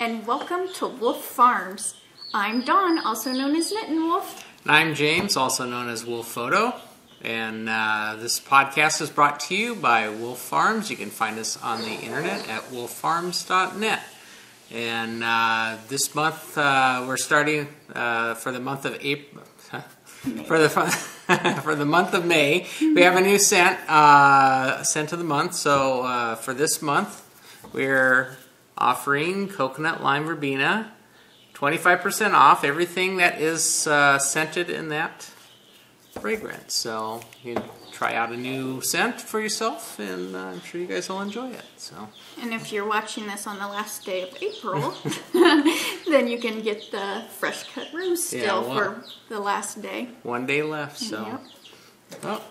and welcome to Wolf Farms. I'm Dawn, also known as Knittin' Wolf. And I'm James, also known as Wolf Photo. And this podcast is brought to you by Wolf Farms. You can find us on the internet at wolffarms.net. And this month we're starting for the month of April. For the month of May, we have a new scent of the month. So for this month, we're offering coconut lime verbena, 25% off everything that is scented in that fragrance. So you can try out a new scent for yourself, and I'm sure you guys will enjoy it. So. And if you're watching this on the last day of April, then you can get the fresh cut rose still for the last day. One day left, so. Yep. Oh,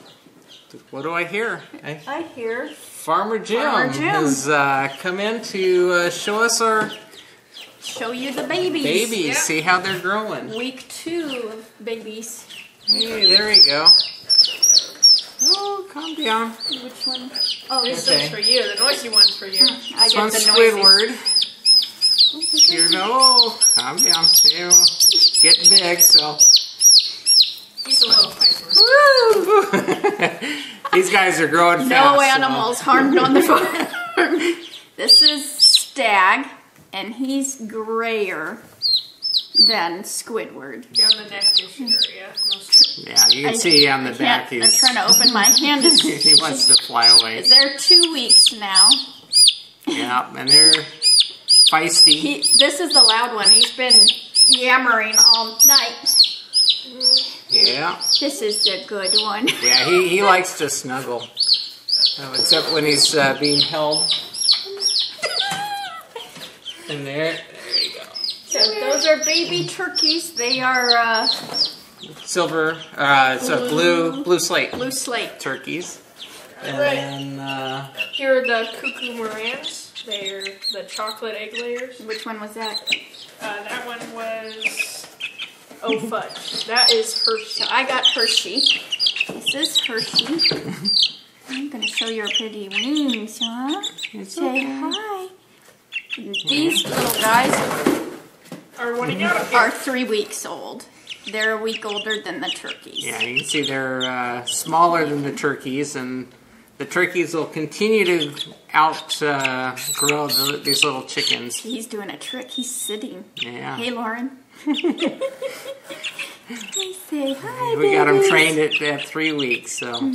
what do I hear? I hear Farmer Jim has come in to show you the babies. Yep. See how they're growing. Week 2 of babies. Hey, there we go. Oh, calm down. Which one? Oh, this one's for you. The noisy one's for you. I This get one's the noisy. Squidward. Here we go. Oh, calm down. Ew. Getting big, so. He's a little hyper. Woo! These guys are growing fast. No animals harmed on the farm. This is Stag, and he's grayer than Squidward. Yeah, on the neck this year, yeah. Mostly. Yeah, you can see on the back I'm trying to open my hand. he wants to fly away. They're 2 weeks now. Yeah, and they're feisty. This is the loud one. He's been yammering all night. Yeah. This is the good one. Yeah, he likes to snuggle. Except when he's being held. And there you go. So those are baby turkeys. They are Silver, so blue slate. blue slate. Turkeys. And Right. then, Here are the cuckoo morans. They're the chocolate egg layers. Which one was that? That one was... Oh, fudge. That is Hershey. So I got Hershey. This is Hershey. I'm going to show your pretty wings, huh? Say hi. These little guys Are running out of are 3 weeks old. They're a week older than the turkeys. yeah, you can see they're smaller than the turkeys, and the turkeys will continue to outgrow these little chickens. He's doing a trick. He's sitting. Yeah. Hey, Lauren. Say hi, We got them babies. trained at 3 weeks, so.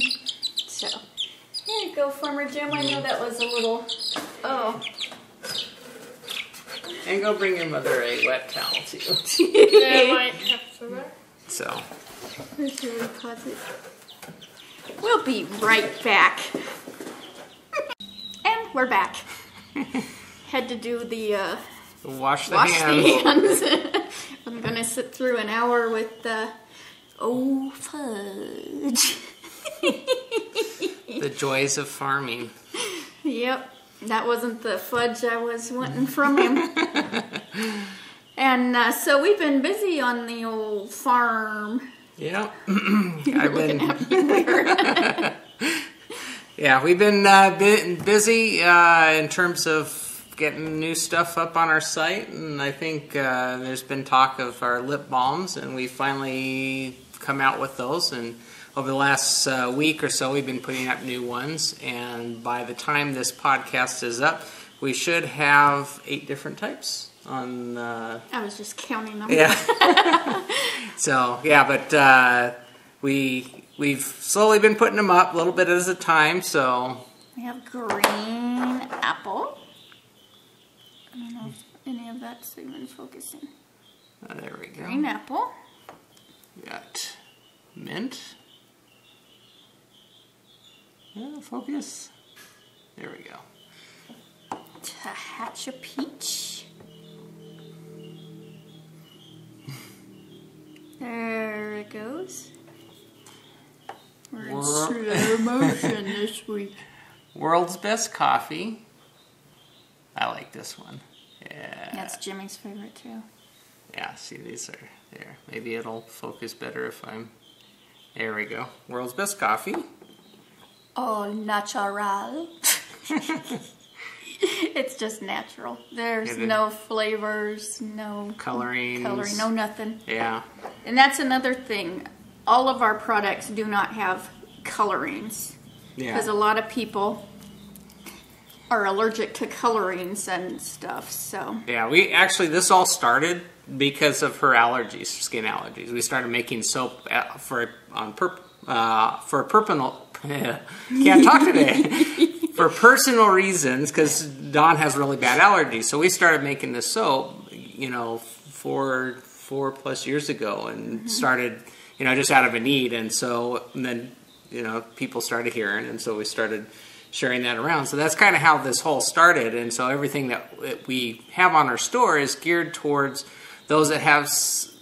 So, here you go, Farmer Jim. I know that was a little... Oh. And go bring your mother a wet towel, too. Yeah, might have to that. So. Let's really pause it. We'll be right back. And we're back. Had to do the Wash the wash hands. the hands. I'm gonna sit through an hour with fudge. The joys of farming. Yep, that wasn't the fudge I was wanting from him. And so we've been busy on the old farm. Yeah. Yeah, we've been busy in terms of getting new stuff up on our site, and I think there's been talk of our lip balms, and we finally come out with those. And over the last week or so, we've been putting up new ones, and by the time this podcast is up, we should have 8 different types on. I was just counting them. Yeah. So yeah, but we've slowly been putting them up a little bit at a time. So We have green apple. I don't know if any of that's even focusing. there we go. Green apple. We got mint. Yeah, focus. There we go. Tehachapi peach. There it goes. We're in slow motion this week. World's Best Coffee. I like this one. Yeah. That's Jimmy's favorite too. Yeah, see, these are there. Maybe it'll focus better if I'm... There we go. World's Best Coffee. All natural. It's just natural. There's no flavors, no coloring, no nothing. Yeah. And that's another thing. All of our products do not have colorings. Yeah. Because a lot of people are allergic to colorings and stuff, so. Yeah, this all started because of her allergies, skin allergies. We started making soap for personal, can't talk today, for personal reasons, because Dawn has really bad allergies. So we started making the soap, 4+ years ago, and started, just out of a need. And then, people started hearing, and so we started sharing that around. So that's kind of how this whole started. And so everything that we have on our store is geared towards those that have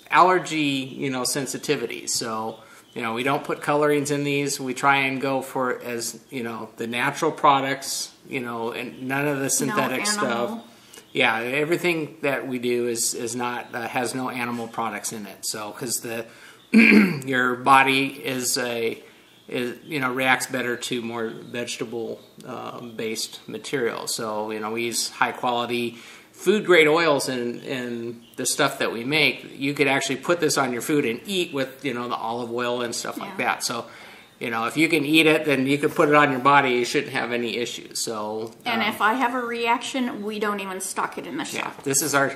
allergy, sensitivity. So, we don't put colorings in these. We try and go for as, the natural products, and none of the synthetic stuff. Yeah, everything that we do is not has no animal products in it. So, because your body reacts better to more vegetable based material. So, we use high quality food grade oils in the stuff that we make. You could actually put this on your food and eat with, the olive oil and stuff like that. So, if you can eat it, then you can put it on your body. You shouldn't have any issues. So, and if I have a reaction, we don't even stock it in the shop. Yeah, this is our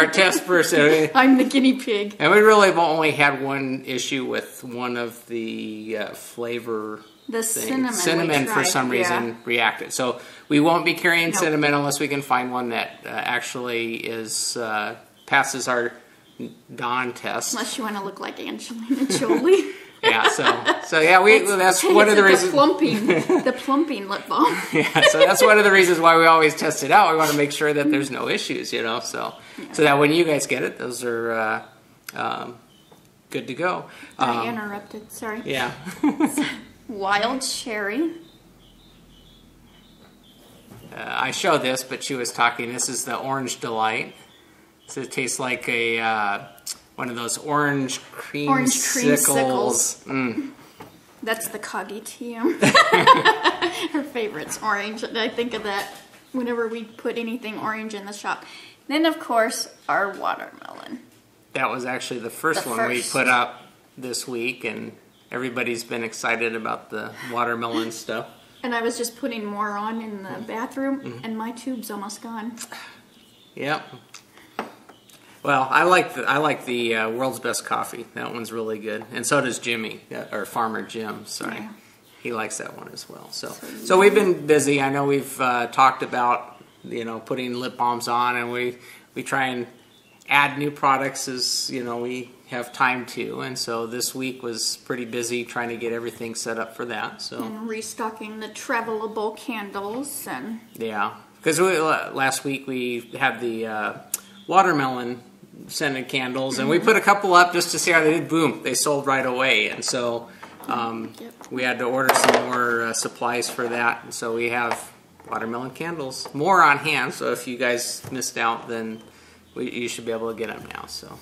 test person. I'm the guinea pig. And we really have only had one issue with one of the flavor. The things. Cinnamon for some reason reacted. So we won't be carrying cinnamon unless we can find one that actually passes our Dawn test. Unless you want to look like Angelina Jolie. Yeah, so yeah, that's one of the reasons. The plumping lip balm. Yeah, so that's one of the reasons why we always test it out. We want to make sure that there's no issues, so that when you guys get it, those are good to go. I interrupted. Sorry. Yeah. Wild cherry. I show this, but she was talking. This is the Orange Delight. So it tastes like one of those orange creamsicles. That's the Coggy TM. Her favorite's orange. I think of that whenever we put anything orange in the shop. Then, of course, our watermelon. That was actually the first one we put up this week, and everybody's been excited about the watermelon stuff. And I was just putting more on in the bathroom, and my tube's almost gone. Yep. Well, I like the World's Best Coffee. That one's really good, and so does Jimmy, or Farmer Jim. Sorry, yeah. He likes that one as well. So we've been busy. I know we've talked about putting lip balms on, and we try and add new products as we have time to. And so this week was pretty busy trying to get everything set up for that. So and restocking the travelable candles and because last week we had the watermelon scented candles, and we put a couple up just to see how they did. Boom, they sold right away. And so we had to order some more supplies for that. And so we have watermelon candles more on hand. So if you guys missed out, then you should be able to get them now. So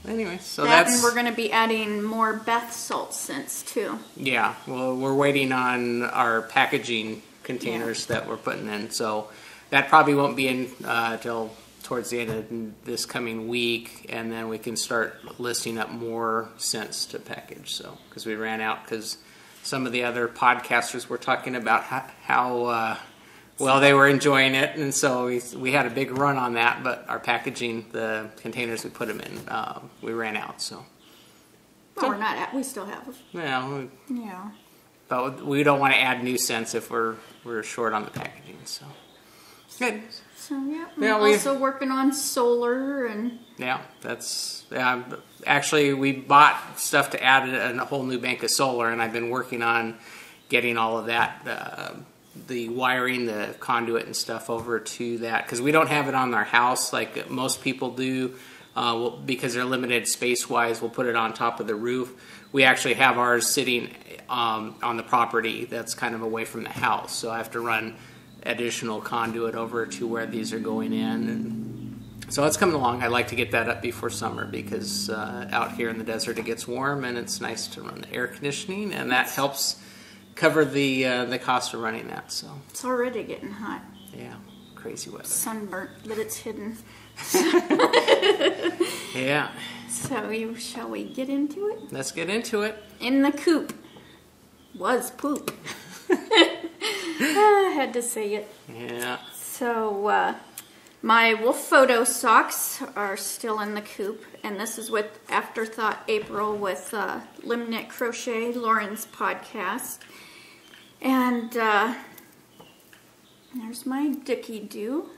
anyway, and we're going to be adding more bath salt scents too. Yeah, well, we're waiting on our packaging containers that we're putting in. So that probably won't be in till towards the end of this coming week, and then we can start listing up more scents to package. So because we ran out, because some of the other podcasters were talking about how well they were enjoying it, and so we had a big run on that. But our packaging, the containers we put them in, we ran out. Well, we're not. We still have. Yeah. But we don't want to add new scents if we're short on the packaging. So good. So we're also working on solar and. Yeah, that's actually we bought stuff to add a whole new bank of solar, and I've been working on getting all of that. The wiring, the conduit and stuff over to that, because we don't have it on our house like most people do, because they're limited space-wise. We'll put it on top of the roof. We actually have ours sitting on the property that's kind of away from the house, so I have to run additional conduit over to where these are going in, and so it's coming along. I'd like to get that up before summer, because out here in the desert it gets warm, and it's nice to run the air conditioning, and that helps cover the cost of running that. So it's already getting hot. Yeah, crazy weather. Sunburnt, but it's hidden. Yeah. So shall we get into it? Let's get into it. In the coop was poop. I had to say it. Yeah. So my wolf photo socks are still in the coop, and this is with Afterthought April with Limnit Crochet, Lauren's podcast. And there's my Dickie Doo.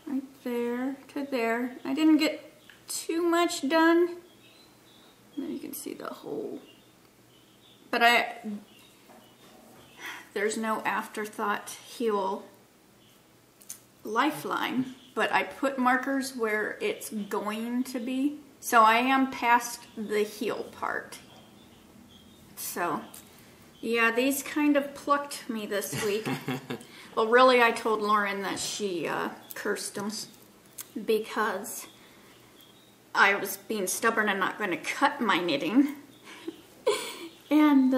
Right there to there. I didn't get too much done. There you can see the hole. But there's no Afterthought heel lifeline, but I put markers where it's going to be. So I am past the heel part. So, yeah, these kind of plucked me this week. Well, really, I told Lauren that she cursed them because I was being stubborn and not going to cut my knitting. And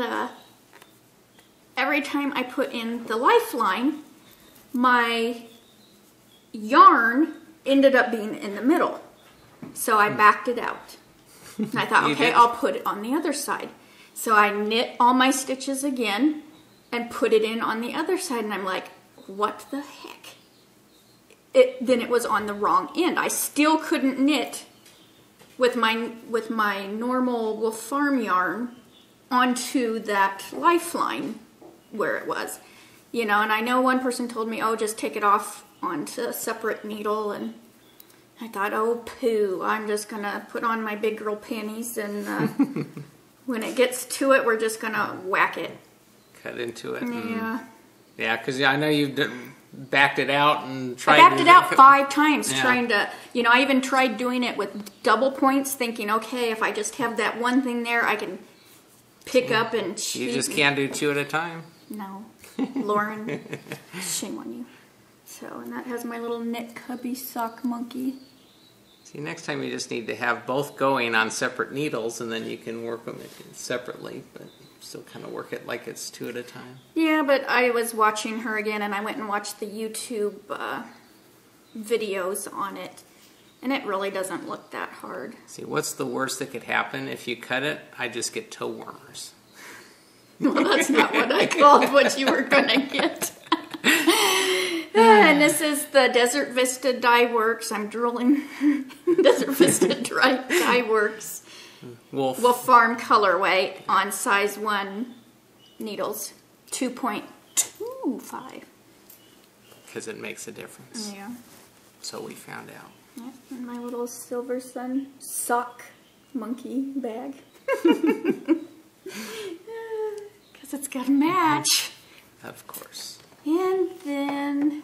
every time I put in the lifeline, my yarn ended up being in the middle. So I backed it out. And I thought, okay, I'll put it on the other side. So I knit all my stitches again and put it in on the other side. And I'm like, what the heck? Then it was on the wrong end. I still couldn't knit with my normal Wolf Farm yarn onto that lifeline where it was. You know, and I know one person told me, oh, just take it off onto a separate needle, and I thought, oh, poo, I'm just gonna put on my big girl panties, and when it gets to it, we're just gonna whack it. Cut into it. Yeah. Yeah, because I know you backed it out and tried. I backed it out 5 times trying to, you know, I even tried doing it with double points, thinking, okay, if I just have that one thing there, I can pick up and cheat. You just can't do 2 at a time? No. Lauren, shame on you. So, and that has my little knit cubby sock monkey. See, next time you just need to have both going on separate needles, and then you can work them separately, but still kind of work it like it's 2 at a time. Yeah, but I was watching her again, and I went and watched the YouTube videos on it, and it really doesn't look that hard. See, what's the worst that could happen if you cut it? I just get toe warmers. Well, that's not what I called what you were going to get. And this is the Desert Vista Dye Works. I'm drooling. Desert Vista Dye Works. Wolf Farm colorway on size 1 needles. 2.25. Because it makes a difference. Yeah. So we found out. Yeah, and my little Silver Sun sock monkey bag. Because it's got a match. Of course. And then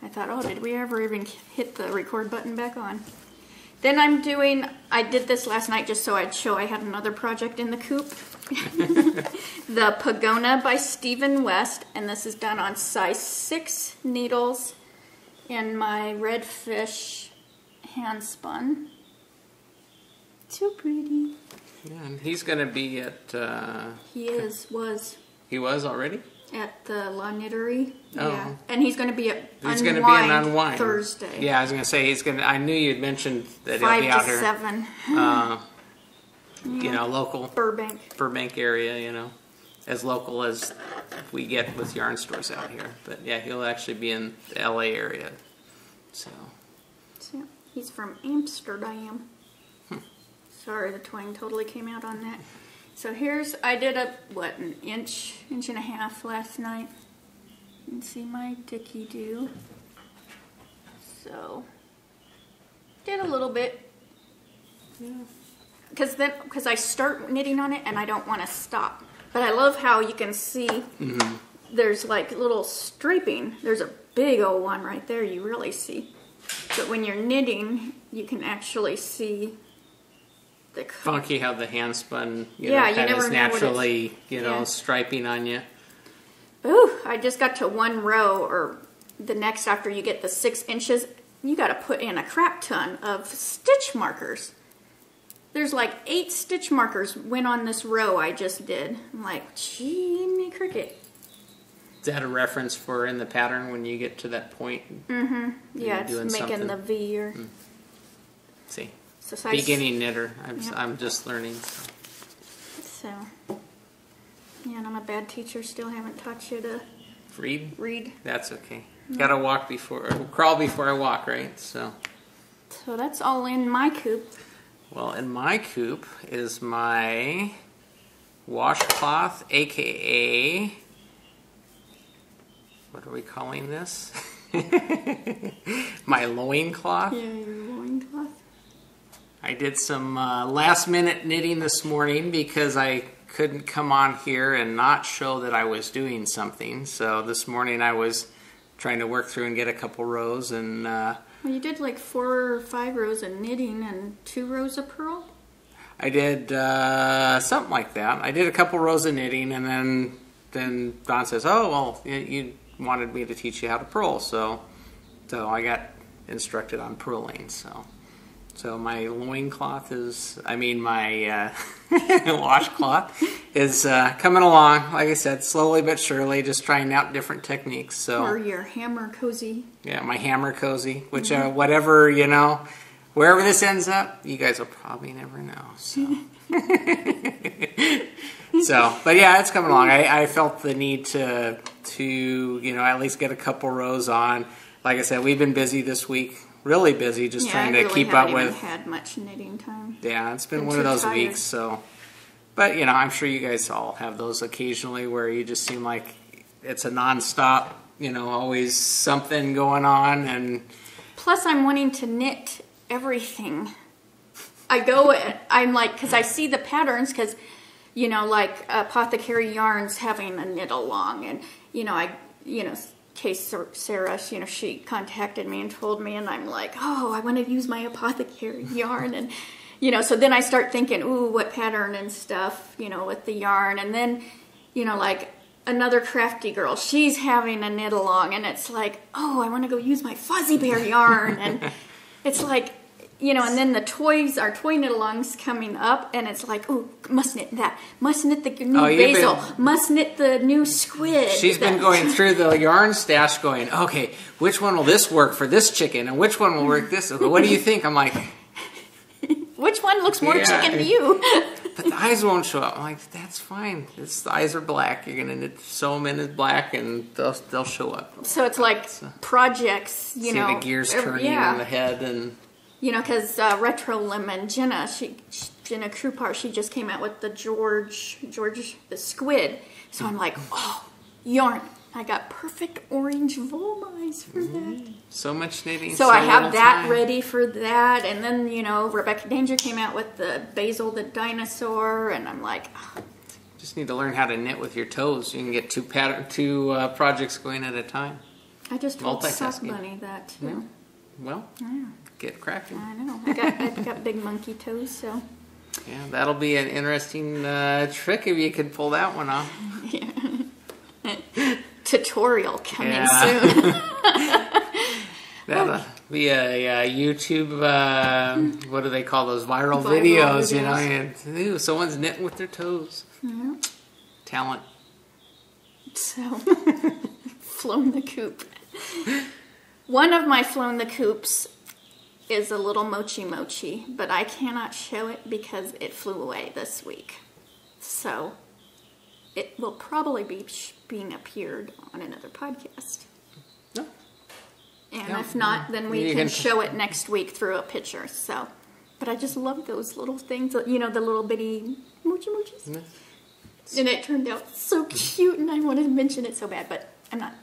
I thought, oh, did we ever even hit the record button back on? Then I did this last night just so I'd show I had another project in the coop. The Pagona by Stephen West, and this is done on size 6 needles in my Redfish hand spun. So pretty. Yeah, and he's going to be at... He was already? At the La Knittery. Oh. Yeah. And he's going to be at Unwind Thursday. Yeah, I was going to say he's going to... I knew you'd mentioned that 5 he'll be out to here. 7. You know, local... Burbank area, you know. As local as we get with yarn stores out here. But yeah, he'll actually be in the LA area. So he's from Amsterdam. Sorry, the twang totally came out on that. So I did an inch and a half last night. You can see my Dickie Doo. So, did a little bit. Yeah. Because I start knitting on it and I don't want to stop. But I love how you can see there's like little striping. There's a big old one right there you really see. But when you're knitting, you can actually see the funky how the hand spun, you never is naturally, striping on you. Ooh, I just got to 1 row, or the next after you get the 6 inches, you got to put in a crap ton of stitch markers. There's like 8 stitch markers went on this row I just did. I'm like, gee, me cricket. Is that a reference for in the pattern when you get to that point? Mm-hmm. Yeah, doing it's making something? the V or... See. So Beginning knitter. Yep. I'm just learning. So, yeah, and I'm a bad teacher. Still haven't taught you to read. That's okay. Gotta crawl before I walk, right? So that's all in my coop. Well, in my coop is my washcloth, aka, what are we calling this? My loincloth. Yeah, your loincloth. I did some last minute knitting this morning because I couldn't come on here and not show that I was doing something. So this morning I was trying to work through and get a couple rows, and well, you did like 4 or 5 rows of knitting and 2 rows of purl? I did something like that. I did a couple rows of knitting, and then Don says, oh, well, you wanted me to teach you how to purl, so I got instructed on purling. So my loincloth my washcloth is coming along, like I said, slowly but surely, just trying out different techniques. So, or your hammer cozy. Yeah, my hammer cozy, which whatever, wherever this ends up, you guys will probably never know. So, but yeah, it's coming along. I felt the need to at least get a couple rows on. Like I said, we've been busy this week. Really busy, just trying to keep up with. I haven't had much knitting time. Yeah, it's been one of those weeks. So, but I'm sure you guys all have those occasionally where you just seem like it's a nonstop. Always something going on, and plus I'm wanting to knit everything. I'm like, because I see the patterns, because like Apothecary Yarns having a knit along, and case Sarah, she contacted me and told me, and I'm like, oh, I want to use my Apothecary yarn, and so then I start thinking, ooh, what pattern and stuff, with the yarn, and then like another crafty girl, she's having a knit along, and it's like, oh, I want to go use my Fuzzy Bear yarn, and it's like, and then our toy knit alongs coming up, and it's like, oh, must knit that, must knit the new basil, must knit the new squid. She's been going through the yarn stash going, okay, which one will this work for this chicken, and which one will work this? Okay, what do you think? I'm like, which one looks more chicken to you? But the eyes won't show up. I'm like, that's fine. The eyes are black. You're going to sew them in as black, and they'll show up. So it's like projects, See the gears turning in the head, and... because Retro Lemon, Jenna Krupar, she just came out with the George the squid. So I'm like, oh, yarn. I got perfect orange volmize for that. So much knitting. So I have that ready for that. And then, Rebecca Danger came out with the Basil the dinosaur. And I'm like, oh. Just need to learn how to knit with your toes. You can get two projects going at a time. I just told Sock Bunny that too. Yeah. Well, get cracking. I know. I've got big monkey toes, so. Yeah, that'll be an interesting trick if you could pull that one off. Yeah. Tutorial coming soon. That'll be a YouTube, what do they call those, viral videos, and, someone's knitting with their toes. Yeah. Talent. So, flown the coop. One of my flown the coops is a little mochi, but I cannot show it because it flew away this week. So, it will probably be being appeared on another podcast. No. And if not, then we can show it next week through a picture. So, but I just love those little things, the little bitty mochis. And it turned out so cute, and I wanted to mention it so bad, but I'm not.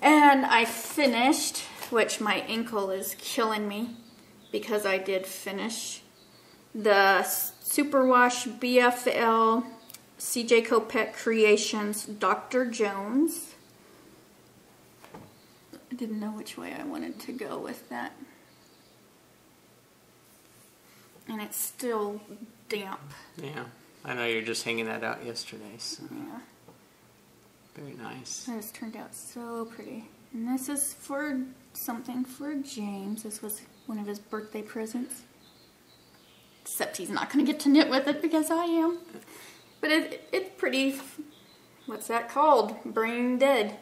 And I finished, which my ankle is killing me, because I did finish the Superwash BFL CJ Kopech Creations Dr. Jones. I didn't know which way I wanted to go with that. And it's still damp. Yeah, I know you're just hanging that out yesterday. So. Yeah. Very nice. This turned out so pretty. And this is for something for James. This was one of his birthday presents. Except he's not going to get to knit with it because I am. But it's pretty what's that called? Brain dead.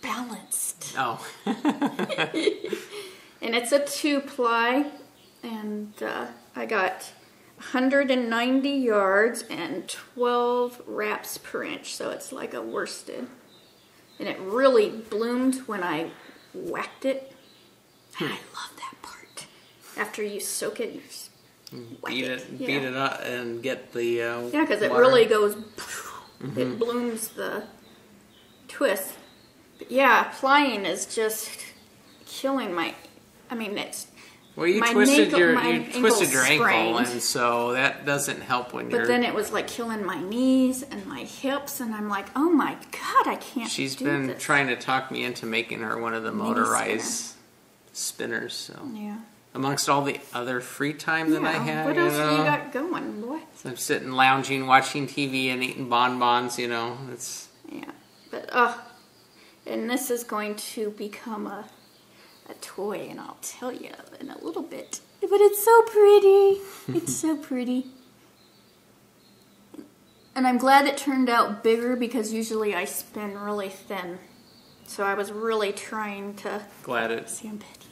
Balanced. Oh. And it's a 2-ply, and I got 190 yards and 12 wraps per inch, so it's like a worsted. And it really bloomed when I whacked it. I love that part. After you soak it, you just whack it. Beat it up and get the yeah, because it water. really goes, it blooms the twist. But yeah, plying is just killing my, I mean, it's, well, you my twisted ankle- your my ankle, sprained. and so that doesn't help when you're. But then it was like killing my knees and my hips, and I'm like, oh my god, I can't. She's do been this. trying to talk me into making her one of the Mini motorized spinners. So Yeah. amongst all the other free time that I have, What else do you got going, boy? So I'm sitting, lounging, watching TV, and eating bonbons. You know, it's. Yeah, but and this is going to become a toy, and I'll tell you in a little bit. But it's so pretty. It's so pretty. And I'm glad it turned out bigger because usually I spin really thin. So I was really trying to... Glad it. See, I'm petting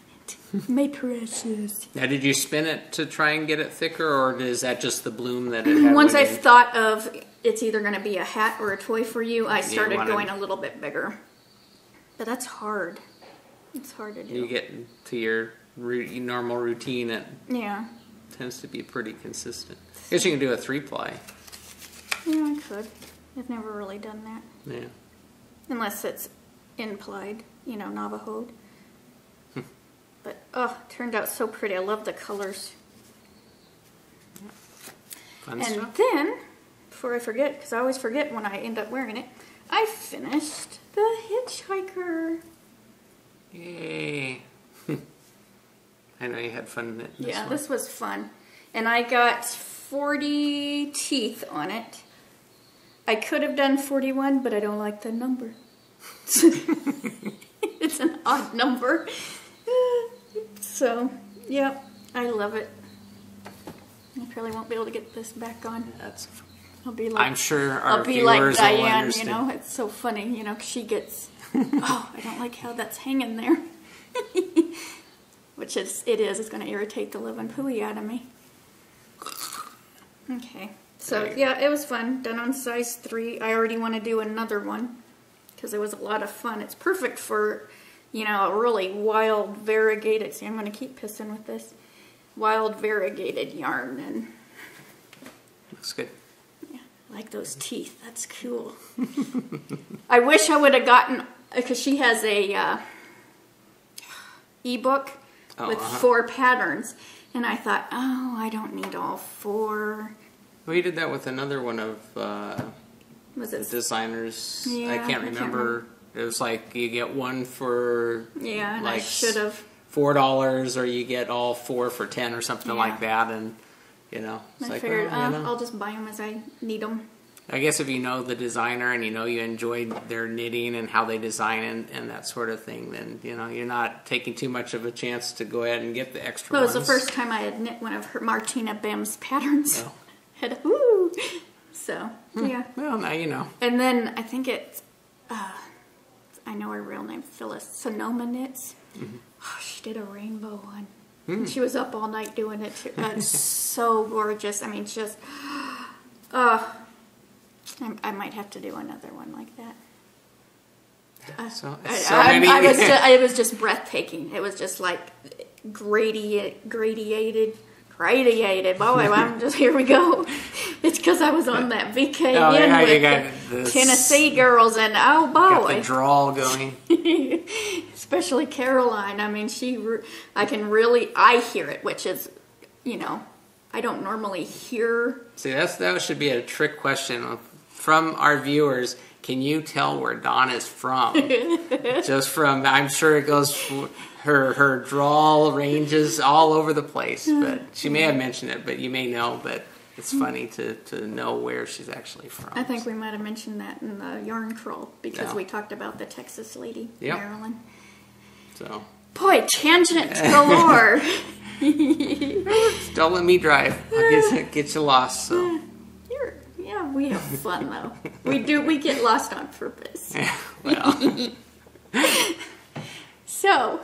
it. My precious. Now, did you spin it to try and get it thicker, or is that just the bloom that it had? Once when I thought of it's either going to be a hat or a toy for you, I started going a little bit bigger. But that's hard. It's hard to do. You get to your normal routine, it Yeah. tends to be pretty consistent. I guess you can do a 3-ply. Yeah, I could. I've never really done that. Yeah. Unless it's in-plied, you know, Navajo'd. But, it turned out so pretty. I love the colors. Fun And stuff. then, before I forget, because I always forget when I end up wearing it, I finished the hitchhiker. Yay. I know you had fun in it. Yeah, this was fun. And I got 40 teeth on it. I could have done 41, but I don't like the number. It's an odd number. So, yeah, I love it. I probably won't be able to get this back on. That's. I'll be like, I'm sure our I'll be viewers like will Diane, understand. you know. It's so funny, you know, 'cause she gets, oh, I don't like how that's hanging there. Which it is. It's going to irritate the living pooey out of me. Okay. So, yeah, it was fun. Done on size 3. I already want to do another one because it was a lot of fun. It's perfect for, you know, a really wild, variegated, see, I'm going to keep pissing with this, wild, variegated yarn. And Looks good. yeah, I like those teeth. That's cool. I wish I would have gotten, because she has a ebook with 4 patterns. And I thought, oh, I don't need all 4. We did that with another one of Was the it? designers. Yeah, I can't remember. It was like you get one for Yeah, and like I should have. $4, or you get all 4 for 10 or something Yeah. like that. And you know, it's I like, figured, well, you know. I'll just buy them as I need them. I guess if you know the designer and you know you enjoy their knitting and how they design and that sort of thing, then you know you're not taking too much of a chance to go ahead and get the extra Well, it ones. was the first time I had knit one of her Martina Bam's patterns. Oh. Had woo. So yeah. Well, now you know. And then I think it's, I know her real name, Phyllis Sonoma Knits. Oh, she did a rainbow one. And she was up all night doing it too. It's so gorgeous. I mean, just, I might have to do another one like that. It was just breathtaking. It was just like gradiated. Boy, I'm just, here we go. It's because I was on that VKN with the Tennessee girls, and oh Got boy, the drawl going. especially Caroline. I mean, I hear it, which is, you know, I don't normally hear. See, that should be a trick question from our viewers. Can you tell where Dawn is from? Just from, I'm sure it goes. Her drawl ranges all over the place, but she may have mentioned it, but you may know, but it's funny to know where she's actually from. I think we might have mentioned that in the yarn crawl because we talked about the Texas lady, Marilyn. So, boy, tangent galore. don't let me drive. I'll get you lost. So, Yeah, we have fun though. We do. We get lost on purpose. Yeah, well. So,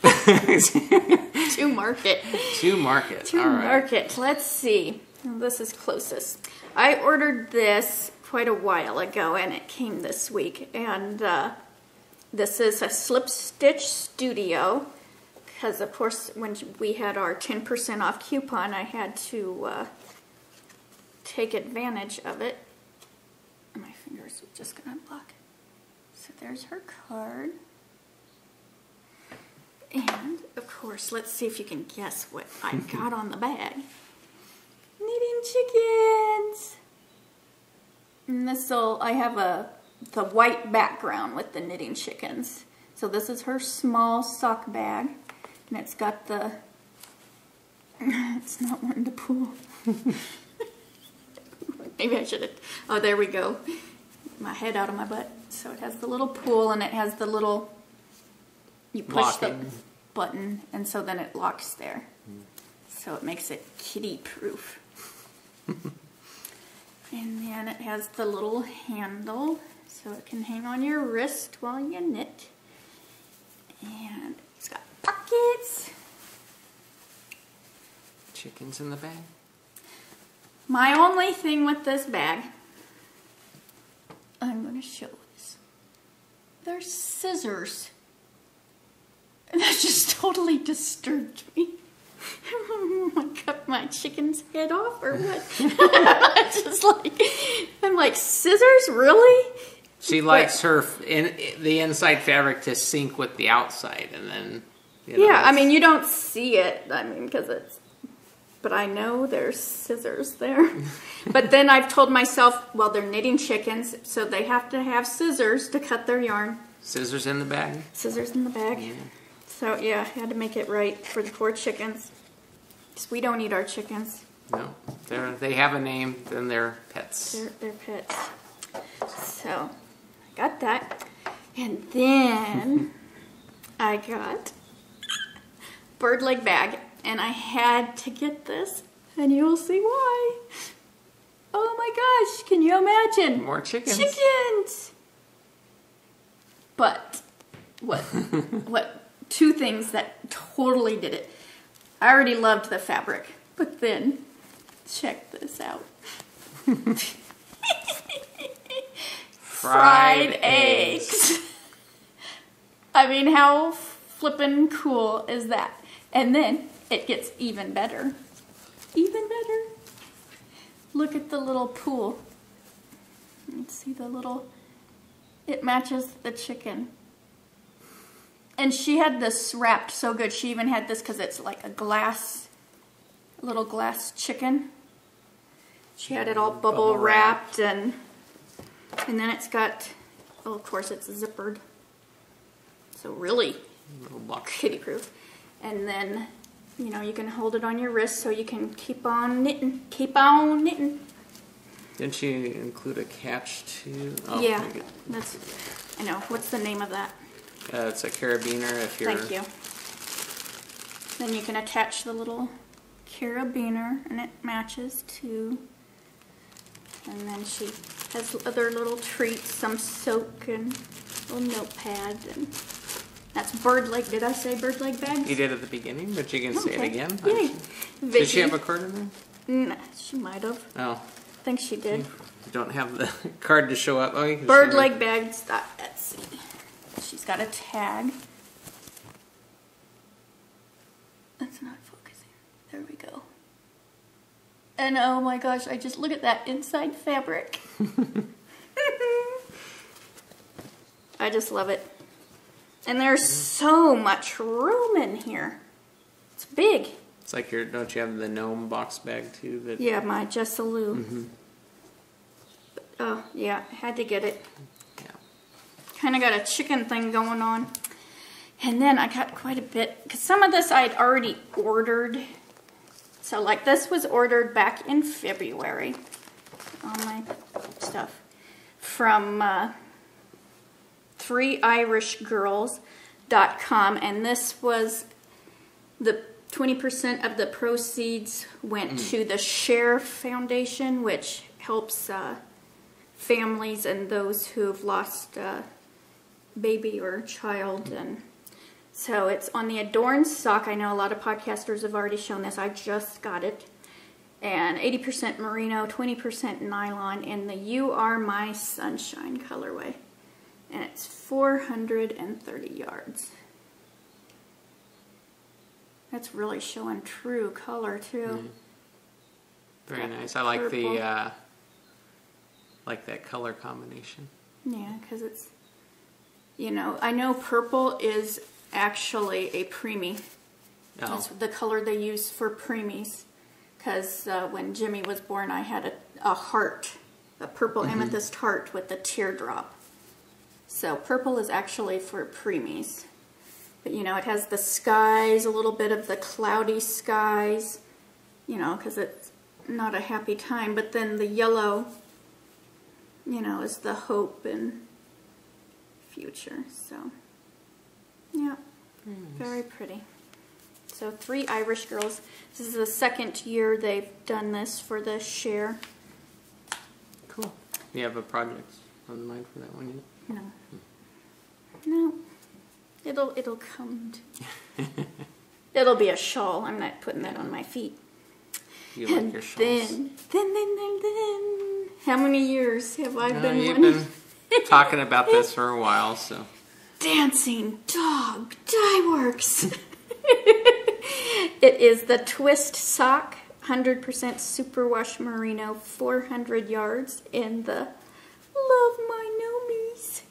to market. To market. To All right. market. Let's see. This is closest. I ordered this quite a while ago, and it came this week. And this is a Slip Stitch Studio. Because, of course, when we had our 10% off coupon, I had to take advantage of it. My fingers are just going to block. So there's her card. And, of course, let's see if you can guess what I got on the bag. Knitting chickens! And this'll, I have the white background with the knitting chickens. So this is her small sock bag. And it's got the, it's not wanting to pull. Maybe I should have, oh, there we go. My head out of my butt. So it has the little pull and it has the little, you push the button and so then it locks there. So it makes it kitty proof. And then it has the little handle so it can hang on your wrist while you knit. And it's got pockets. Chickens in the bag. My only thing with this bag, I'm going to show this. There's scissors. And that just totally disturbed me. I want to cut my chicken's head off or what? Just like, I'm like, scissors? Really? She likes the inside fabric to sync with the outside, and then, you know, yeah, I mean, you don't see it, I mean, because it's, but I know there's scissors there. But then I've told myself, well, they're knitting chickens, so they have to have scissors to cut their yarn. Scissors in the bag? Scissors in the bag. Yeah. So, yeah, I had to make it right for the poor chickens. Because we don't eat our chickens. No, they have a name, then they're pets. They're pets. So, I got that. And then I got bird leg bag. And I had to get this. And you will see why. Oh my gosh, can you imagine? More chickens. Chickens! But, what two things that totally did it. I already loved the fabric, but then, check this out. Fried eggs. I mean, how flippin' cool is that? And then, it gets even better. Even better. Look at the little pool. You can see the little, it matches the chicken. And she had this wrapped so good. She even had this because it's like a little glass chicken. She had it all bubble wrapped and then it's got, well, of course it's zippered. So really kitty proof. And then, you know, you can hold it on your wrist so you can keep on knitting. Keep on knitting. Didn't she include a catch too? Oh, yeah, that's, I know. What's the name of that? It's a carabiner if you're... Thank you. Then you can attach the little carabiner and it matches too. And then she has other little treats, some soak and a little notepad. And that's bird leg. Did I say bird leg bags? You did at the beginning, but you can say it again. Yay. Did she have a card in there? Nah, she might have. Oh. I think she did. You don't have the card to show up. Oh, you can Bird show leg bags. Let's see. She's got a tag. That's not focusing. There we go. And oh my gosh, I just look at that inside fabric. I just love it. And there's so much room in here. It's big. It's like don't you have the gnome box bag too? That... Yeah, my Jessalou. Oh, yeah, I had to get it. Yeah. Kind of got a chicken thing going on. And then I got quite a bit, because some of this I'd already ordered. So like this was ordered back in February. All my stuff. From 3irishgirls.com. And this was the 20% of the proceeds went to the Share Foundation, which helps families and those who've lost a baby or child. And so it's on the Adorn sock. I know a lot of podcasters have already shown this. I just got it. And 80% merino, 20% nylon in the You Are My Sunshine colorway. And it's 430 yards. That's really showing true color too. Very nice. I like purple. the like that color combination. Yeah, because it's, you know, I know purple is actually a preemie. Oh. That's the color they use for preemies. Because when Jimmy was born, I had a heart, a purple amethyst heart with a teardrop. So purple is actually for preemies. But, you know, it has the skies, a little bit of the cloudy skies, you know, because it's not a happy time. But then the yellow, you know, is the hope and future. So, yeah, very pretty. So 3 Irish girls. This is the second year they've done this for the share. Cool. You have a project on mind for that one yet? No. No. It'll come. It'll be a shawl. I'm not putting that on my feet. You like your shawls. Then. How many years have I been You've wanting? been talking about this for a while, so. Dancing Dog Dye Works. It is the twist sock, 100% superwash merino, 400 yards in the Love My Gnomies.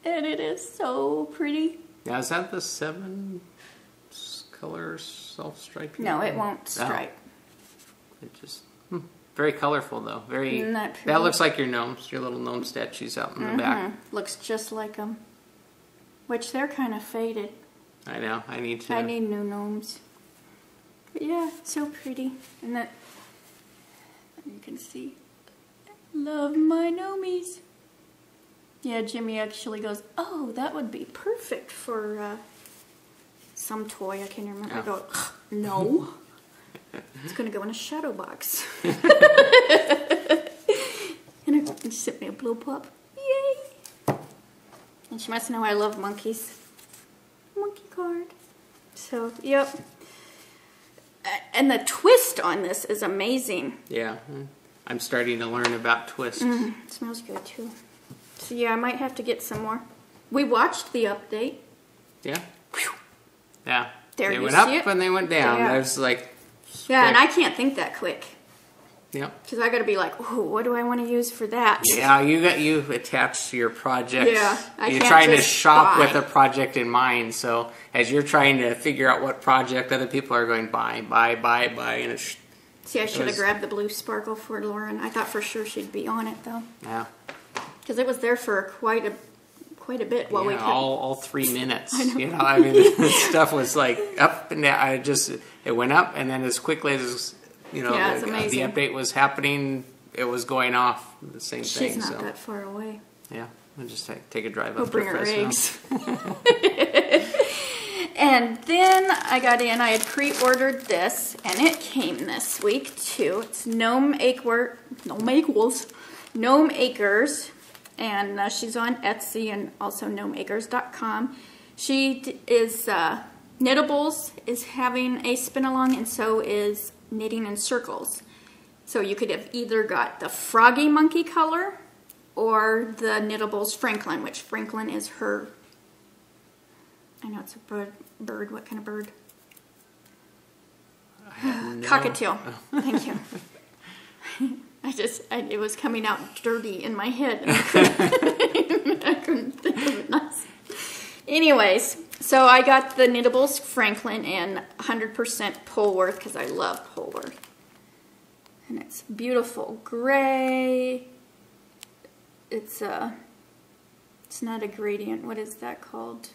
And it is so pretty. Now, is that the 7 color self-striping? No, it won't stripe. Oh. It just, very colorful though. Very. Isn't that pretty? That looks like your gnomes, your little gnome statues out in the back. Looks just like them. Which they're kind of faded. I know, I need to. I need new gnomes. But yeah, it's so pretty. And that, you can see, Love My Gnomies. Yeah, Jimmy actually goes, oh, that would be perfect for some toy. I can't remember. I go, no. It's going to go in a shadow box. And she sent me a blow pop. Yay! And she must know I love monkeys. Monkey card. So, yep. And the twist on this is amazing. Yeah, I'm starting to learn about twists. It smells good too. So yeah, I might have to get some more. We watched the update. Yeah. Yeah. There, they you went see up it? and they went down. Yeah. There's like. Yeah, and I can't think that quick. Yep. Because I got to be like, oh, what do I want to use for that? Yeah, you've attached to your project. Yeah, I you're can't trying to just shop buy. with a project in mind. So as you're trying to figure out what project other people are going buy, and it's. See, I should have grabbed the blue sparkle for Lauren. I thought for sure she'd be on it though. Yeah. Because it was there for quite a bit while we Yeah, could. all 3 minutes. You know, I mean, the stuff was like up and down. It went up, and then as quickly as Yeah, it's the amazing. update was happening, it was going off the same thing. She's not So that far away. yeah, we'll just take a drive We'll up bring to her Fresno. eggs. And then I got in, I had pre-ordered this, and it came this week too. It's Gnome Acres, and she's on Etsy and also gnomeacres.com. She is, Knittables is having a spin-along, and so is Knitting in Circles. So you could have either got the Froggy Monkey color or the Knittables Franklin, which Franklin is her, I know it's a bird. What kind of bird? Cockatiel. Oh. Thank you. It was coming out dirty in my head. And I couldn't think of it nice. Anyways, so I got the Knittables Franklin in 100% Polworth because I love Polworth. And it's beautiful gray. It's not a gradient. What is that called?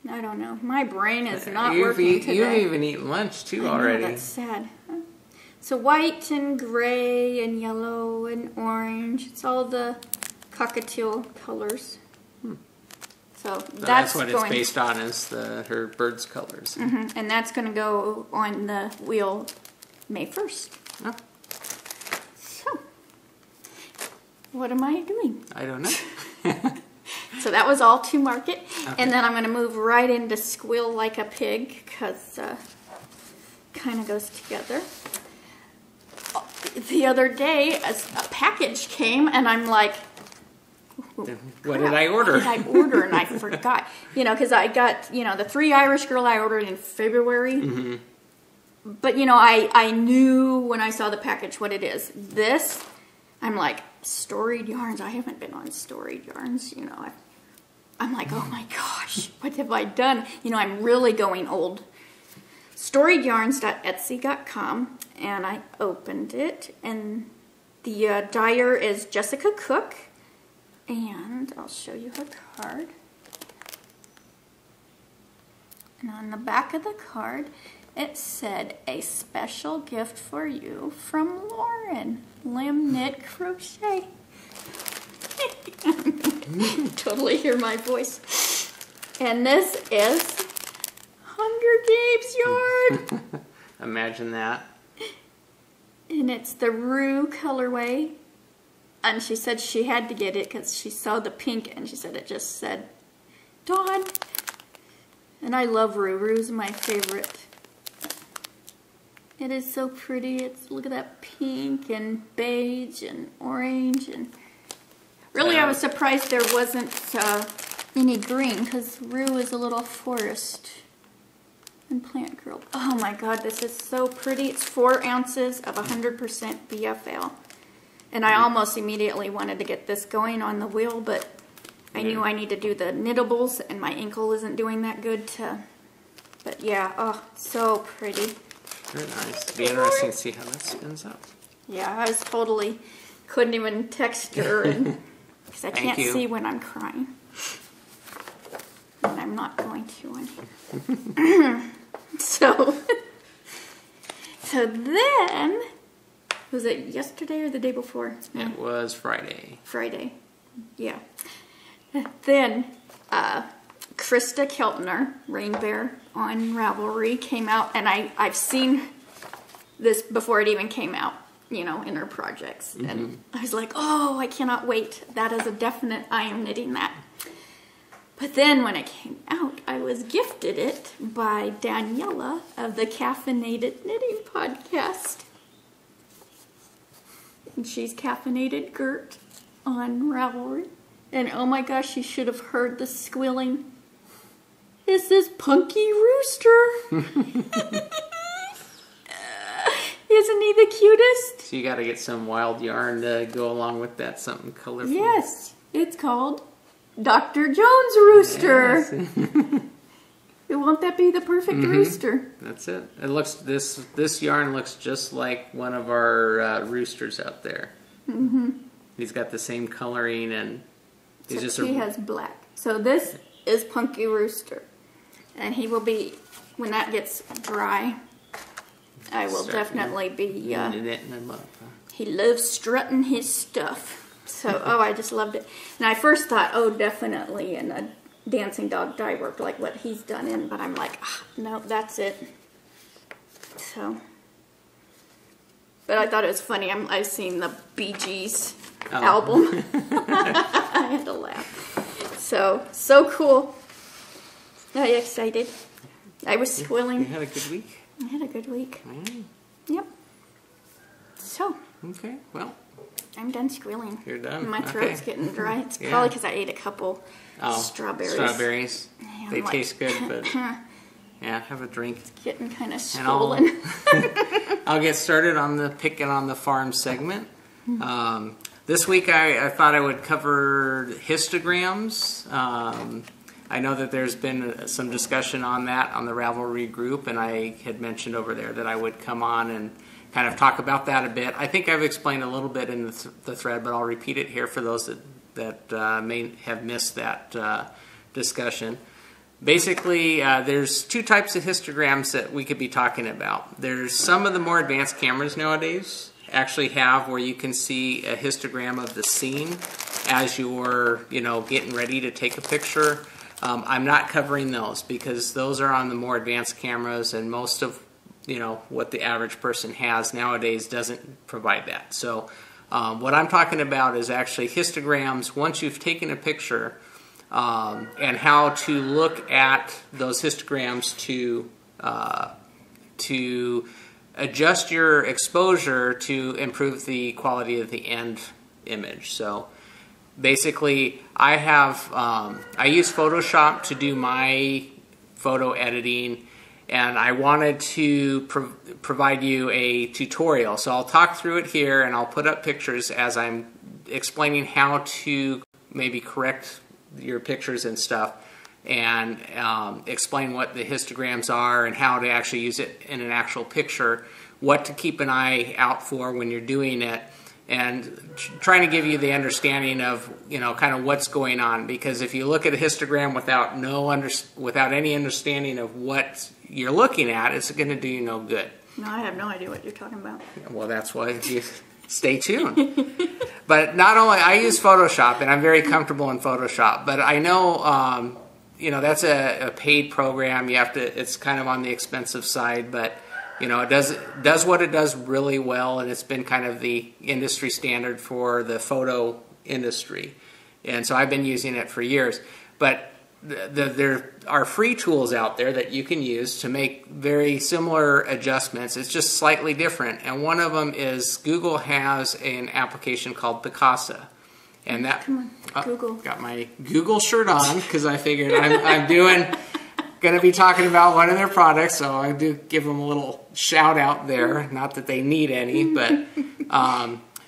I don't know. My brain is not working today. You've even eaten lunch too already. That's sad. So white and gray and yellow and orange. It's all the cockatiel colors. So that's what it's based on, is her bird's colors. And that's going to go on the wheel May 1st. Oh. So What am I doing? I don't know. So that was all to market. Okay. And then I'm going to move right into Squeal Like a Pig because kind of goes together. The other day, a package came and I'm like, what did I order? What did I order? And I forgot. Because I got, the 3 Irish Girl I ordered in February. Mm-hmm. But, I knew when I saw the package what it is. This, I'm like, Storied Yarns. I haven't been on Storied Yarns, I'm like, oh my gosh, what have I done? I'm really going old. StoriedYarns.etsy.com, and I opened it, and the dyer is Jessica Cook, and I'll show you her card. And on the back of the card, it said, a special gift for you from Lauren, Limb Knit Crochet. Totally hear my voice. And this is Hunger Games yarn. Imagine that. And it's the Rue colorway. And she said she had to get it because she saw the pink and she said it just said Dawn. And I love Rue. Rue's my favorite. It is so pretty. Look at that pink and beige and orange and really, I was surprised there wasn't any green because Rue is a little forest and plant girl. Oh my God, this is so pretty. It's 4 ounces of 100% BFL. And I almost immediately wanted to get this going on the wheel, but I knew I need to do the knittables and my ankle isn't doing that good but yeah, oh, so pretty. Very nice. It'll be interesting to see how that spins up. Yeah, I was totally, couldn't even text her and... Because I can't see when I'm crying. And I'm not going to on here. So then, was it yesterday or the day before? It was Friday. Friday, yeah. Then, Krista Keltner, Rain Bear on Ravelry, came out, and I've seen this before it even came out. In her projects. Mm-hmm. And I was like, oh, I cannot wait. That is a definite, I am knitting that. But then when it came out, I was gifted it by Daniela of the Caffeinated Knitting Podcast. And she's caffeinated Gert on Ravelry. And oh my gosh, you should have heard the squealing. It's this punky rooster. Isn't he the cutest? So you got to get some wild yarn to go along with that, something colorful. Yes, it's called Dr. Jones Rooster. Yes. Won't that be the perfect rooster? That's it. It looks this yarn looks just like one of our roosters out there. Mm-hmm. He's got the same coloring and he's he has black. So this is Punky Rooster, and he will be when that gets dry. I will definitely be, he loves strutting his stuff. So, oh, I just loved it. And I first thought, oh, definitely in a dancing dog dye work like what he's done in, but I'm like, no, that's it. So, but I thought it was funny. I've seen the Bee Gees album. I had to laugh. So cool. Are you excited? I was squealing. You had a good week? I had a good week. Mm. Yep. So. Okay, well. I'm done squealing. You're done? My throat's getting dry. It's probably because I ate a couple strawberries. Strawberries. Yeah, they taste good, but yeah, have a drink. It's getting kind of swollen. I'll get started on the Picking on the Farm segment. This week I thought I would cover histograms. I know that there's been some discussion on that on the Ravelry group, and I had mentioned over there that I would come on and kind of talk about that a bit. I think I've explained a little bit in the thread, but I'll repeat it here for those that may have missed that discussion. Basically, there's 2 types of histograms that we could be talking about. There's some of the more advanced cameras nowadays actually have where you can see a histogram of the scene as you're, getting ready to take a picture. I'm not covering those because those are on the more advanced cameras, and most of what the average person has nowadays doesn't provide that. So What I'm talking about is actually histograms once you've taken a picture, and how to look at those histograms to adjust your exposure to improve the quality of the end image. So basically, I use Photoshop to do my photo editing, and I wanted to provide you a tutorial. So I'll talk through it here, and I'll put up pictures as I'm explaining how to maybe correct your pictures and stuff, and explain what the histograms are and how to actually use it in an actual picture, what to keep an eye out for when you're doing it, and trying to give you the understanding of, you know, kind of what's going on. Because if you look at a histogram without any understanding of what you're looking at, it's going to do you no good. No, I have no idea what you're talking about. Well, that's why you stay tuned. But not only, I use Photoshop, and I'm very comfortable in Photoshop, but I know, you know, that's a paid program. You have to, it's kind of on the expensive side, but you know, it does what it does really well, and it's been kind of the industry standard for the photo industry. And so I've been using it for years. But there are free tools out there that you can use to make very similar adjustments. It's just slightly different. And one of them is Google has an application called Picapos. And that, come on, Google. Got my Google shirt on because I figured I'm going to be talking about one of their products, so I do give them a little shout out there. Not that they need any, but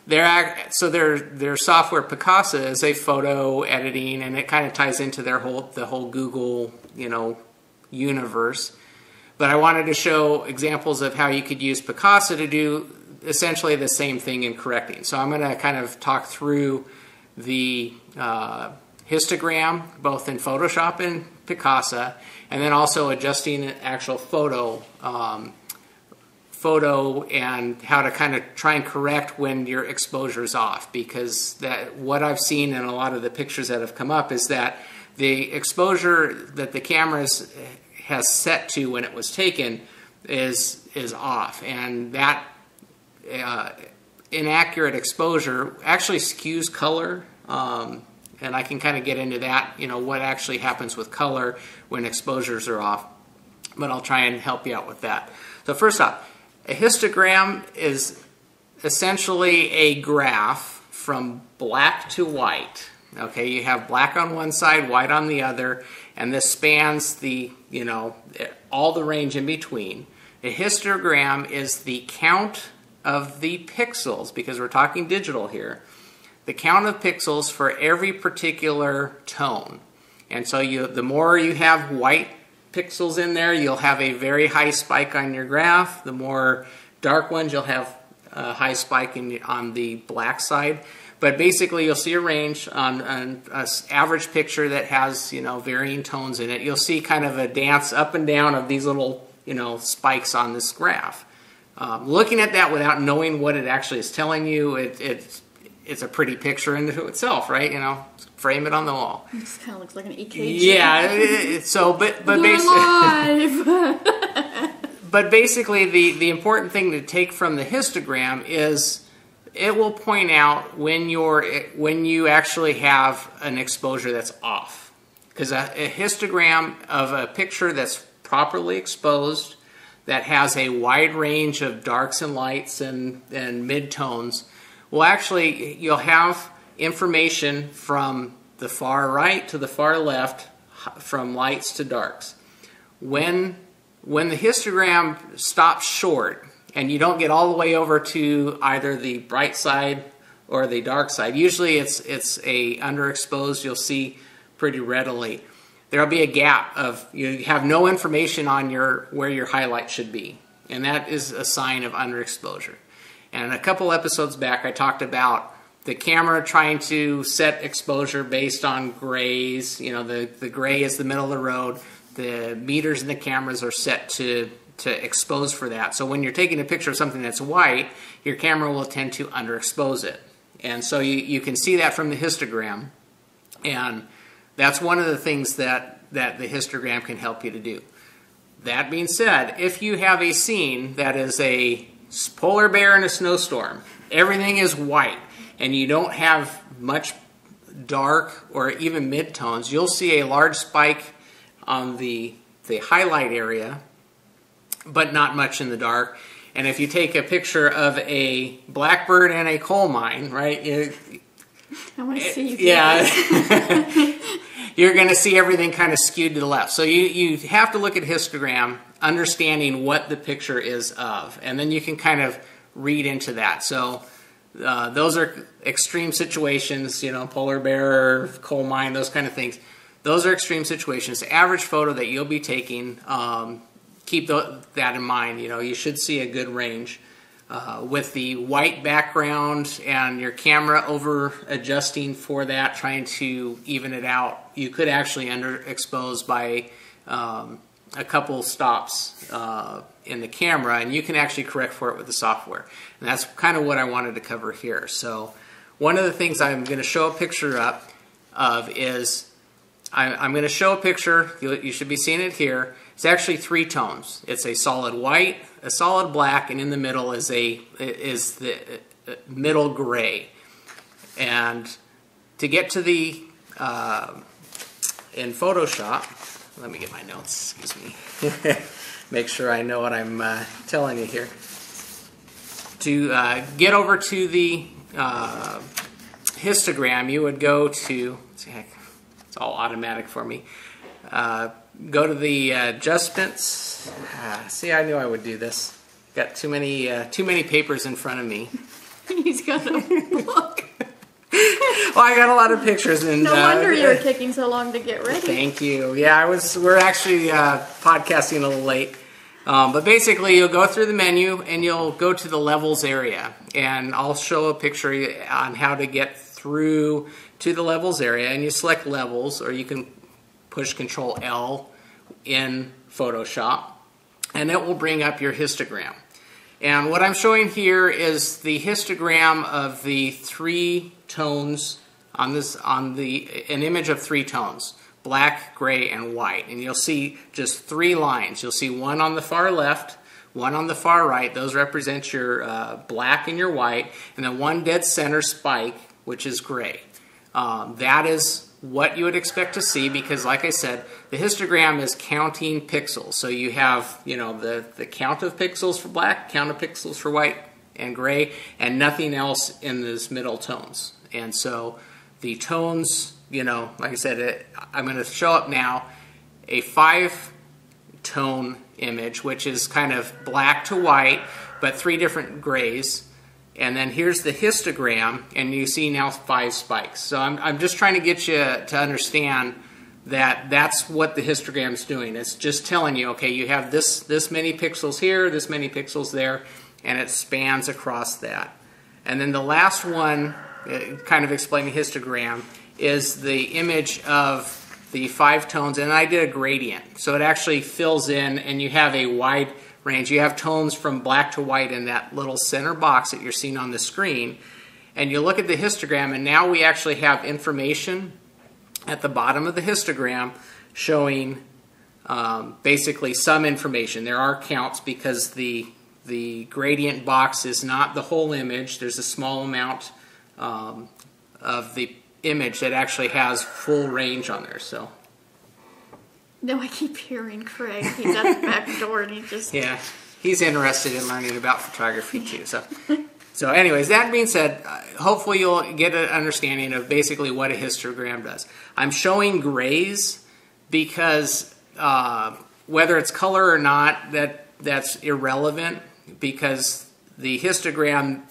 their software Picapos is a photo editing, and it kind of ties into the whole Google, you know, universe. But I wanted to show examples of how you could use Picapos to do essentially the same thing in correcting. So I'm going to kind of talk through the histogram, both in Photoshop and Picapos, and then also adjusting an actual photo and how to kind of try and correct when your exposure is off. Because what I've seen in a lot of the pictures that have come up is that the exposure that the camera has set to when it was taken is off, and that inaccurate exposure actually skews color. And I can kind of get into that, you know, what actually happens with color when exposures are off. But I'll try and help you out with that. So first off, a histogram is essentially a graph from black to white. Okay, you have black on one side, white on the other, and this spans the, you know, all the range in between. A histogram is the count of the pixels, because we're talking digital here. The count of pixels for every particular tone. And so the more you have white pixels in there, you'll have a very high spike on your graph. The more dark ones, you'll have a high spike on the black side. But basically, you'll see a range on an average picture that has, you know, varying tones in it. You'll see kind of a dance up and down of these little, you know, spikes on this graph. Looking at that without knowing what it actually is telling you, it's a pretty picture into itself, right? You know, frame it on the wall. This kind of looks like an EKG. Yeah. But basically, the important thing to take from the histogram is it will point out when you actually have an exposure that's off. Because a histogram of a picture that's properly exposed, that has a wide range of darks and lights and mid-tones, well, actually, you'll have information from the far right to the far left, from lights to darks. When the histogram stops short, and you don't get all the way over to either the bright side or the dark side, usually it's a underexposed, you'll see pretty readily. There'll be a gap of, you have no information on where your highlight should be, and that is a sign of underexposure. And a couple episodes back, I talked about the camera trying to set exposure based on grays. You know, the gray is the middle of the road. The meters in the cameras are set to expose for that. So when you're taking a picture of something that's white, your camera will tend to underexpose it. And so you can see that from the histogram. And that's one of the things that the histogram can help you to do. That being said, if you have a scene that is a polar bear in a snowstorm, everything is white, and you don't have much dark or even mid-tones, you'll see a large spike on the highlight area, but not much in the dark. And if you take a picture of a blackbird and a coal mine, right? I want to see. Yeah. You're going to see everything kind of skewed to the left. So you have to look at histogram, understanding what the picture is of, and then you can kind of read into that. So those are extreme situations, you know, polar bear, coal mine, those kind of things. Those are extreme situations. The average photo that you'll be taking, keep that in mind. You know, you should see a good range. With the white background and your camera over adjusting for that, trying to even it out, you could actually underexpose by a couple stops in the camera, and you can actually correct for it with the software. And that's kind of what I wanted to cover here. So one of the things I'm going to show a picture of is I'm going to show a picture. You should be seeing it here. It's actually 3 tones. It's a solid white, a solid black, and in the middle is the middle gray. And to get to the in Photoshop, let me get my notes. Excuse me. Make sure I know what I'm telling you here. To get over to the histogram, you would go to. It's all automatic for me. Go to the adjustments. See, I knew I would do this. Got too many papers in front of me. He's got a book. Well, I got a lot of pictures, and no wonder you were taking so long to get ready. Thank you. Yeah, we're actually podcasting a little late. But basically, you'll go through the menu and you'll go to the levels area, and I'll show a picture on how to get through to the levels area, and you select levels, or you can push Control L in Photoshop, and it will bring up your histogram. And what I'm showing here is the histogram of the 3 tones on an image of 3 tones: black, gray, and white. And you'll see just 3 lines. You'll see one on the far left, one on the far right. Those represent your black and your white, and then one dead center spike, which is gray. That is what you would expect to see, because like I said, the histogram is counting pixels. So you have, you know, the count of pixels for black, count of pixels for white and gray, and nothing else in those middle tones. And so the tones, you know, like I said, I'm going to show up now a 5-tone image, which is kind of black to white, but 3 different grays. And then here's the histogram, and you see now 5 spikes. So I'm just trying to get you to understand that that's what the histogram's doing. It's just telling you, okay, you have this many pixels here, this many pixels there, and it spans across that. And then the last one, kind of explaining histogram, is the image of the 5 tones, and I did a gradient. So it actually fills in, and you have a wide range. You have tones from black to white in that little center box that you're seeing on the screen. And you look at the histogram, and now we actually have information at the bottom of the histogram showing basically some information. There are counts because the gradient box is not the whole image. There's a small amount of the image that actually has full range on there. So. No, I keep hearing Craig. He's at the back door, and he just... Yeah, he's interested in learning about photography too. So anyways, that being said, hopefully you'll get an understanding of basically what a histogram does. I'm showing grays because whether it's color or not, that's irrelevant, because the histogram,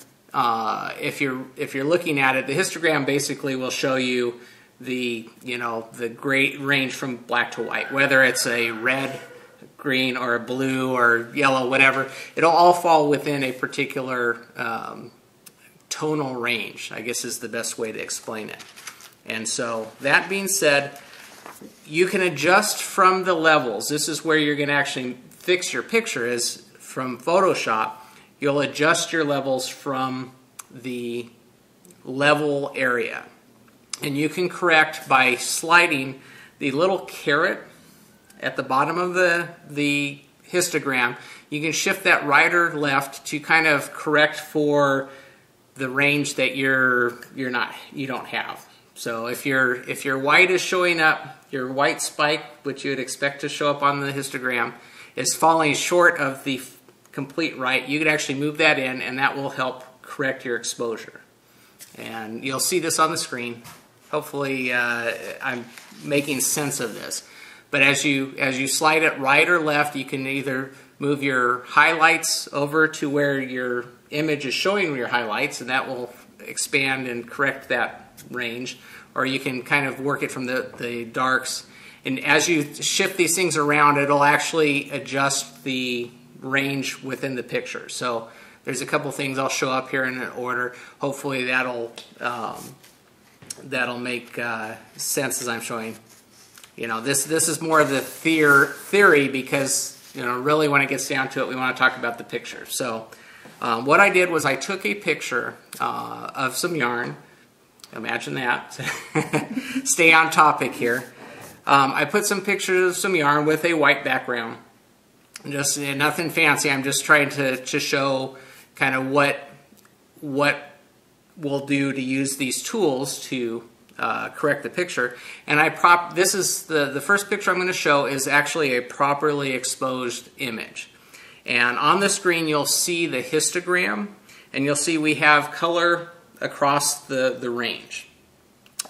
if you're looking at it, the histogram basically will show you the great range from black to white, whether it's a red, green, or a blue or yellow, whatever. It'll all fall within a particular tonal range, I guess is the best way to explain it. And so that being said, you can adjust from the levels. This is where you're going to actually fix your picture, is from Photoshop. You'll adjust your levels from the level area. And you can correct by sliding the little caret at the bottom of the histogram. You can shift that right or left to kind of correct for the range that you don't have. So if your white is showing up, your white spike, which you would expect to show up on the histogram, is falling short of the complete right, you could actually move that in, and that will help correct your exposure. And you'll see this on the screen. Hopefully I'm making sense of this. But as you slide it right or left, you can either move your highlights over to where your image is showing your highlights, and that will expand and correct that range, or you can kind of work it from the darks. And as you shift these things around, it'll actually adjust the range within the picture. So there's a couple things I'll show up here in an order. Hopefully that'll make sense as I'm showing. This is more of the theory, because really when it gets down to it, we want to talk about the picture. So what I did was I took a picture of some yarn. Imagine that. Stay on topic here. I put some pictures of some yarn with a white background. Just nothing fancy. I'm just trying to show kind of what we'll do to use these tools to correct the picture. And this is the first picture I'm going to show is actually a properly exposed image. And on the screen you'll see the histogram, and you'll see we have color across the range.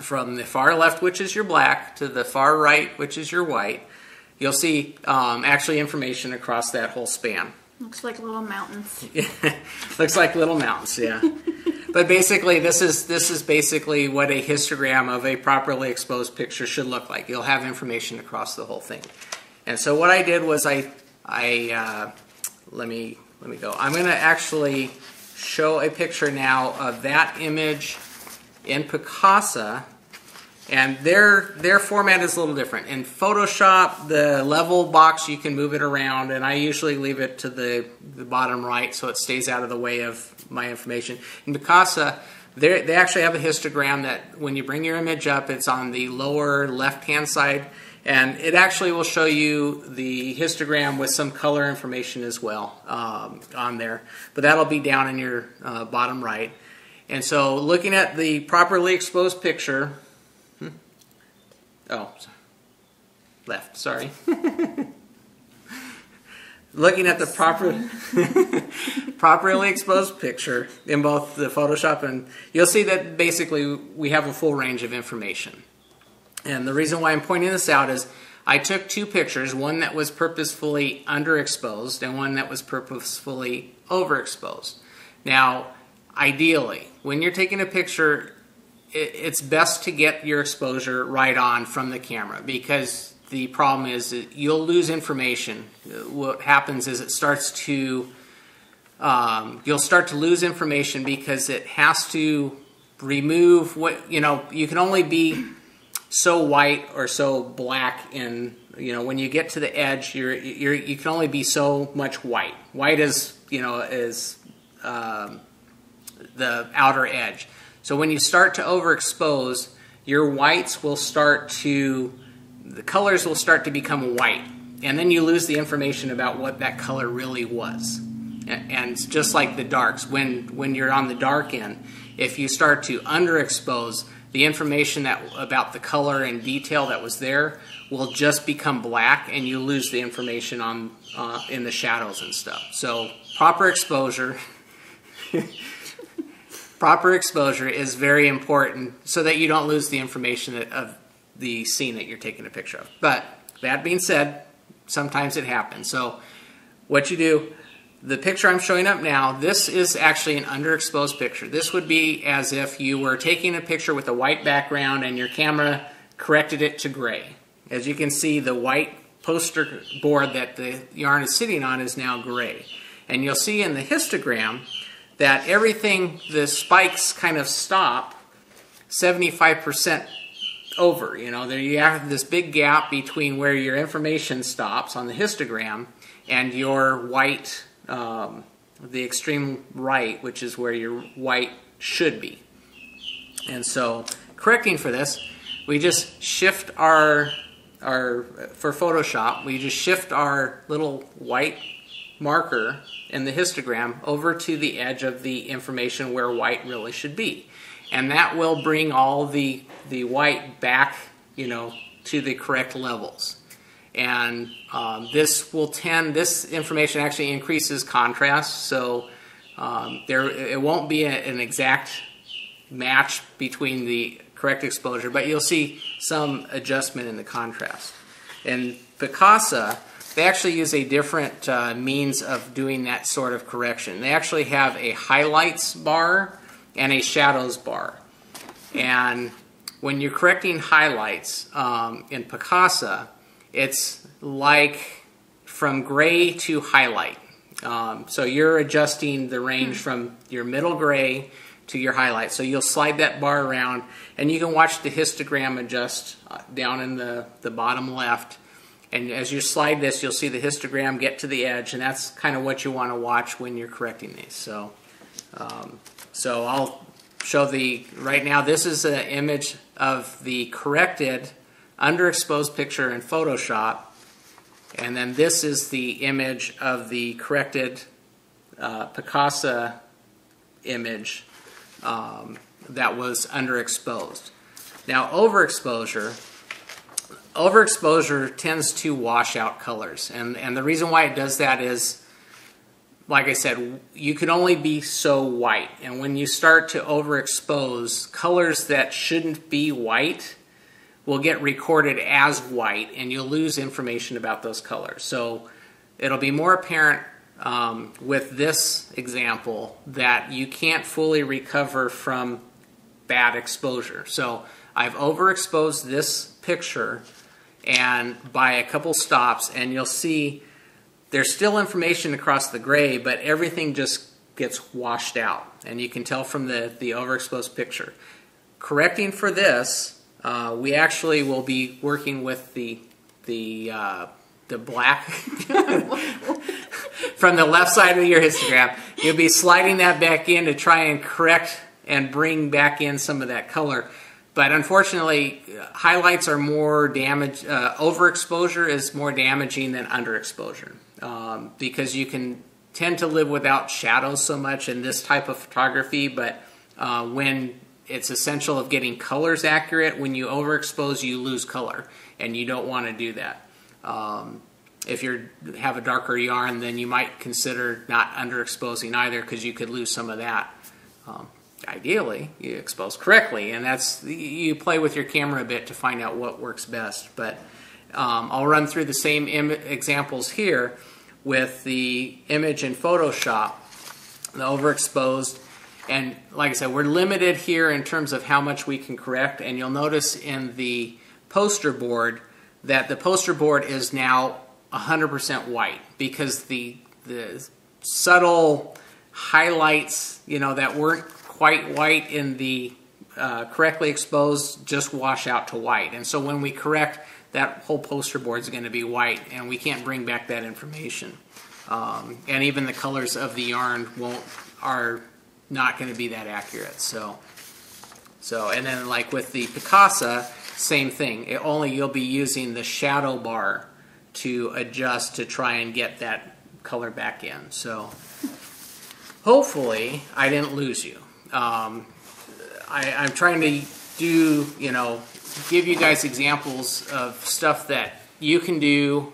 From the far left, which is your black, to the far right, which is your white, you'll see actually information across that whole span. Looks like little mountains. Looks like little mountains, yeah. But basically, this is basically what a histogram of a properly exposed picture should look like. You'll have information across the whole thing. And so what I did was let me go. I'm going to actually show a picture now of that image in Picapos, and their format is a little different. In Photoshop, the level box, you can move it around, and I usually leave it to the bottom right so it stays out of the way of my information. In Picapos, they actually have a histogram that when you bring your image up, it's on the lower left-hand side, and it actually will show you the histogram with some color information as well on there. But that'll be down in your bottom right. And so looking at the properly exposed picture, left, sorry. Looking at the properly exposed picture in both the Photoshop, and you'll see that basically we have a full range of information. And the reason why I'm pointing this out is I took two pictures, one that was purposefully underexposed and one that was purposefully overexposed. Now, ideally, when you're taking a picture, it's best to get your exposure right on from the camera, because the problem is that you'll lose information. What happens is you'll start to lose information because it has to remove you can only be so white or so black in, when you get to the edge, you can only be so much white. White is, is the outer edge. So when you start to overexpose, your whites will the colors will start to become white, and then you lose the information about what that color really was. And it's just like the darks, when you're on the dark end, if you start to underexpose, the information about the color and detail that was there will just become black, and you lose the information on in the shadows and stuff. So proper exposure is very important so that you don't lose the information of the scene that you're taking a picture of. But that being said, sometimes it happens. So what you do, the picture I'm showing up now, this is actually an underexposed picture. This would be as if you were taking a picture with a white background and your camera corrected it to gray. As you can see, the white poster board that the yarn is sitting on is now gray. And you'll see in the histogram that everything, the spikes kind of stop 75% over. There you have this big gap between where your information stops on the histogram and your white, the extreme right, which is where your white should be. And so, correcting for this, we just shift for Photoshop, we just shift our little white marker in the histogram over to the edge of the information where white really should be. And that will bring all the white back, to the correct levels. And this information actually increases contrast, so it won't be an exact match between the correct exposure, but you'll see some adjustment in the contrast. In Picapos, they actually use a different means of doing that sort of correction. They actually have a highlights bar and a shadows bar. And when you're correcting highlights in Picapos, it's like from gray to highlight. So you're adjusting the range from your middle gray to your highlight. So you'll slide that bar around, and you can watch the histogram adjust down in the bottom left. And as you slide this, you'll see the histogram get to the edge, and that's kind of what you want to watch when you're correcting these. So, so I'll show right now this is an image of the corrected underexposed picture in Photoshop, and then this is the image of the corrected Picapos image that was underexposed. Now overexposure tends to wash out colors, and the reason why it does that is, like I said, you can only be so white, and when you start to overexpose, colors that shouldn't be white will get recorded as white, and you'll lose information about those colors. So it'll be more apparent with this example that you can't fully recover from bad exposure. So I've overexposed this picture and by a couple stops, and you'll see there's still information across the gray, but everything just gets washed out, and you can tell from the overexposed picture. Correcting for this, we actually will be working with the black from the left side of your histogram. You'll be sliding that back in to try and correct and bring back in some of that color. But unfortunately, highlights are more damaged. Overexposure is more damaging than underexposure because you can tend to live without shadows so much in this type of photography. But when it's essential of getting colors accurate, when you overexpose, you lose color, and you don't want to do that. If you have a darker yarn, then you might consider not underexposing either, because you could lose some of that. Ideally, you expose correctly, and you play with your camera a bit to find out what works best. But I'll run through the same examples here with the image in Photoshop, the overexposed. And like I said, we're limited here in terms of how much we can correct, and you'll notice in the poster board that the poster board is now 100% white, because the subtle highlights, that weren't quite white in the correctly exposed just wash out to white. And so when we correct, that whole poster board is going to be white, and we can't bring back that information. And even the colors of the yarn are not going to be that accurate. So and then like with the Picapos, same thing. You'll be using the shadow bar to adjust to try and get that color back in. So hopefully I didn't lose you. I'm trying to give you guys examples of stuff that you can do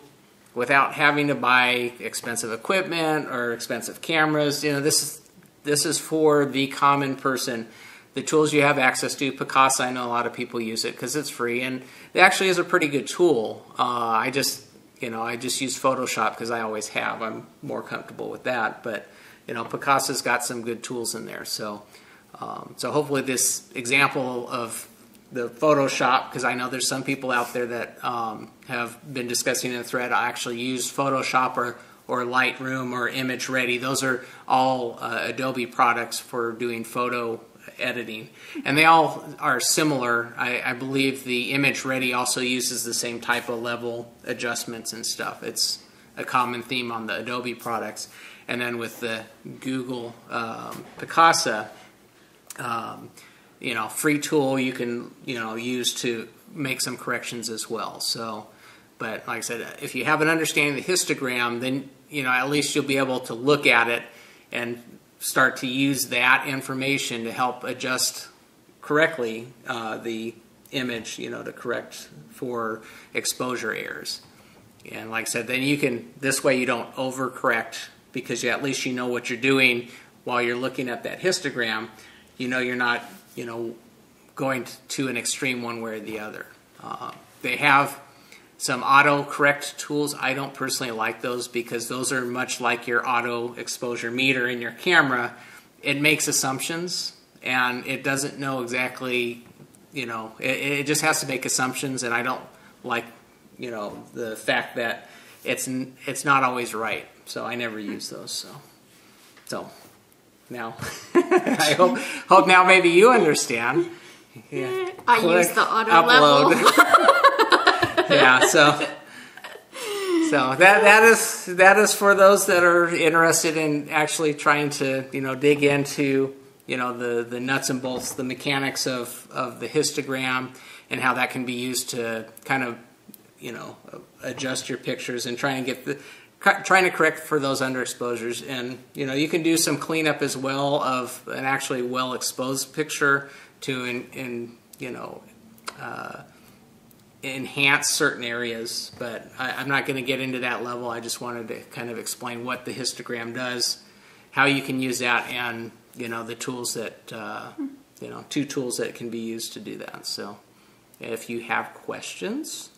without having to buy expensive equipment or expensive cameras. This is for the common person. The tools you have access to. Picapos, I know a lot of people use it because it's free, and it actually is a pretty good tool. I just use Photoshop because I always have. I'm more comfortable with that, but Picapos has got some good tools in there. So hopefully this example of the Photoshop, because I know there's some people out there that have been discussing in the thread, I actually use Photoshop or Lightroom or Image Ready. Those are all Adobe products for doing photo editing, and they all are similar. I believe the Image Ready also uses the same type of level adjustments and stuff. It's a common theme on the Adobe products. And then with the Google Picapos, free tool you can use to make some corrections as well. So But like I said, if you have an understanding of the histogram, then at least you'll be able to look at it and start to use that information to help adjust correctly the image, to correct for exposure errors. And like I said, then this way you don't overcorrect, because at least you know what you're doing while you're looking at that histogram. You're not, going to an extreme one way or the other. They have some auto-correct tools. I don't personally like those, because those are much like your auto exposure meter in your camera. It makes assumptions, and it doesn't know exactly, it just has to make assumptions, and I don't like, the fact that it's not always right. So I never use those. So now, I hope now maybe you understand. Yeah. I use the auto upload. Level. Yeah, so that is for those that are interested in actually trying to dig into the nuts and bolts, the mechanics of the histogram, and how that can be used to kind of adjust your pictures and trying to correct for those underexposures. And you can do some cleanup as well of an actually well exposed picture to enhance certain areas, but I'm not going to get into that level. I just wanted to kind of explain what the histogram does, how you can use that, and the tools that 2 tools that can be used to do that. So if you have questions,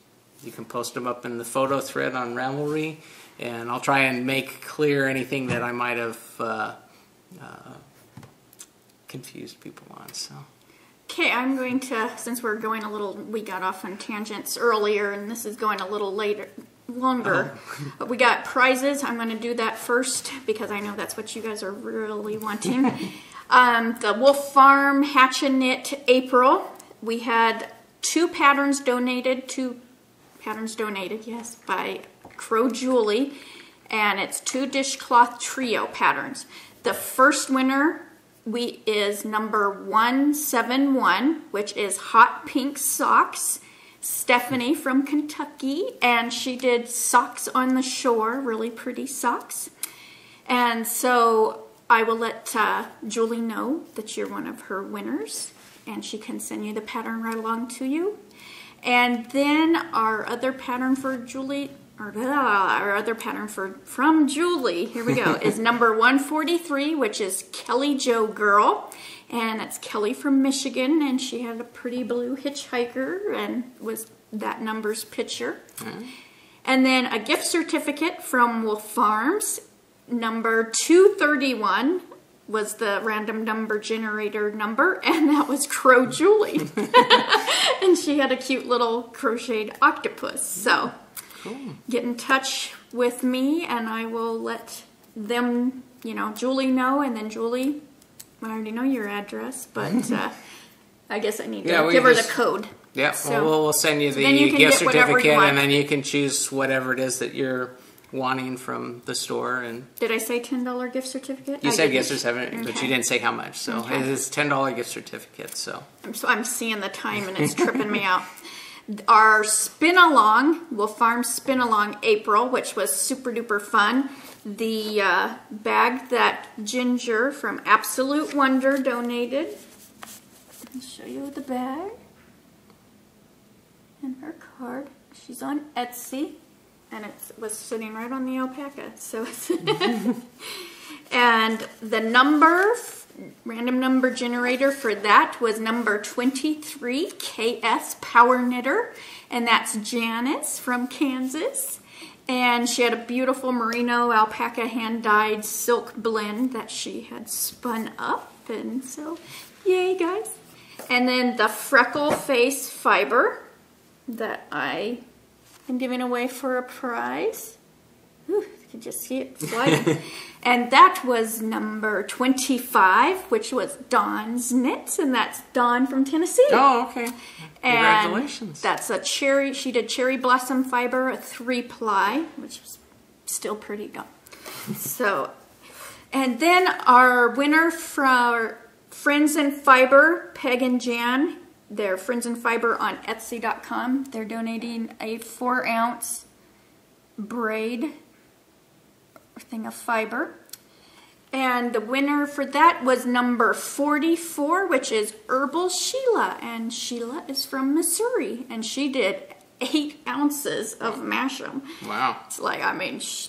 you can post them up in the photo thread on Ravelry, and I'll try and make clear anything that I might have confused people on. So. Okay, I'm going to, since we're going we got off on tangents earlier, and this is going a little longer. But we got prizes. I'm going to do that first, because I know that's what you guys are really wanting. The Wolf Farm Hatch and Knit April. We had 2 patterns donated, yes, by Crow Julie, and it's 2 dishcloth trio patterns. The first winner is number 171, which is Hot Pink Socks, Stephanie from Kentucky, and she did Socks on the Shore, really pretty socks. And so I will let Julie know that you're one of her winners, and she can send you the pattern right along to you. And then our other pattern for Julie, from Julie, here we go, is number 143, which is Kelly Jo Girl. And it's Kelly from Michigan, and she had a pretty blue hitchhiker, and was that number's picture. And then a gift certificate from Wolf Farms. Number 231 was the random number generator number, and that was Crow Julie. And she had a cute little crocheted octopus. So get in touch with me, and I will let them, Julie know, and then Julie, I already know your address, but I guess I need to give her the code. Yeah, so, we'll send you the gift certificate, and then you can choose whatever it is that you're wanting from the store. And did I say $10 gift certificate? You said gift certificate, but you didn't say how much. So it is $10 gift certificate. So I'm seeing the time, and it's tripping me out. Our spin along, Wolf Farm spin along April, which was super duper fun. The bag that Ginger from Absolute Wonder donated. I'll show you the bag and her card. She's on Etsy, and it was sitting right on the alpaca. So, and the random number generator for that was number 23, KS Power Knitter, and that's Janice from Kansas. And she had a beautiful merino alpaca hand-dyed silk blend that she had spun up, and so yay guys. And then the freckle face fiber that I am giving away for a prize. Ooh, you can just see it sliding. And that was number 25, which was Dawn's Knits, and that's Dawn from Tennessee. Oh, okay. And congratulations. That's a cherry, she did cherry blossom fiber, a 3-ply, which is still pretty gum. So, and then our winner for Friends and Fiber, Peg and Jan, their Friends and Fiber on Etsy.com. They're donating a 4-ounce braid thing of fiber. And the winner for that was number 44, which is Herbal Sheila. And Sheila is from Missouri. And she did 8 ounces of Mash'em. Wow. It's like, I mean, she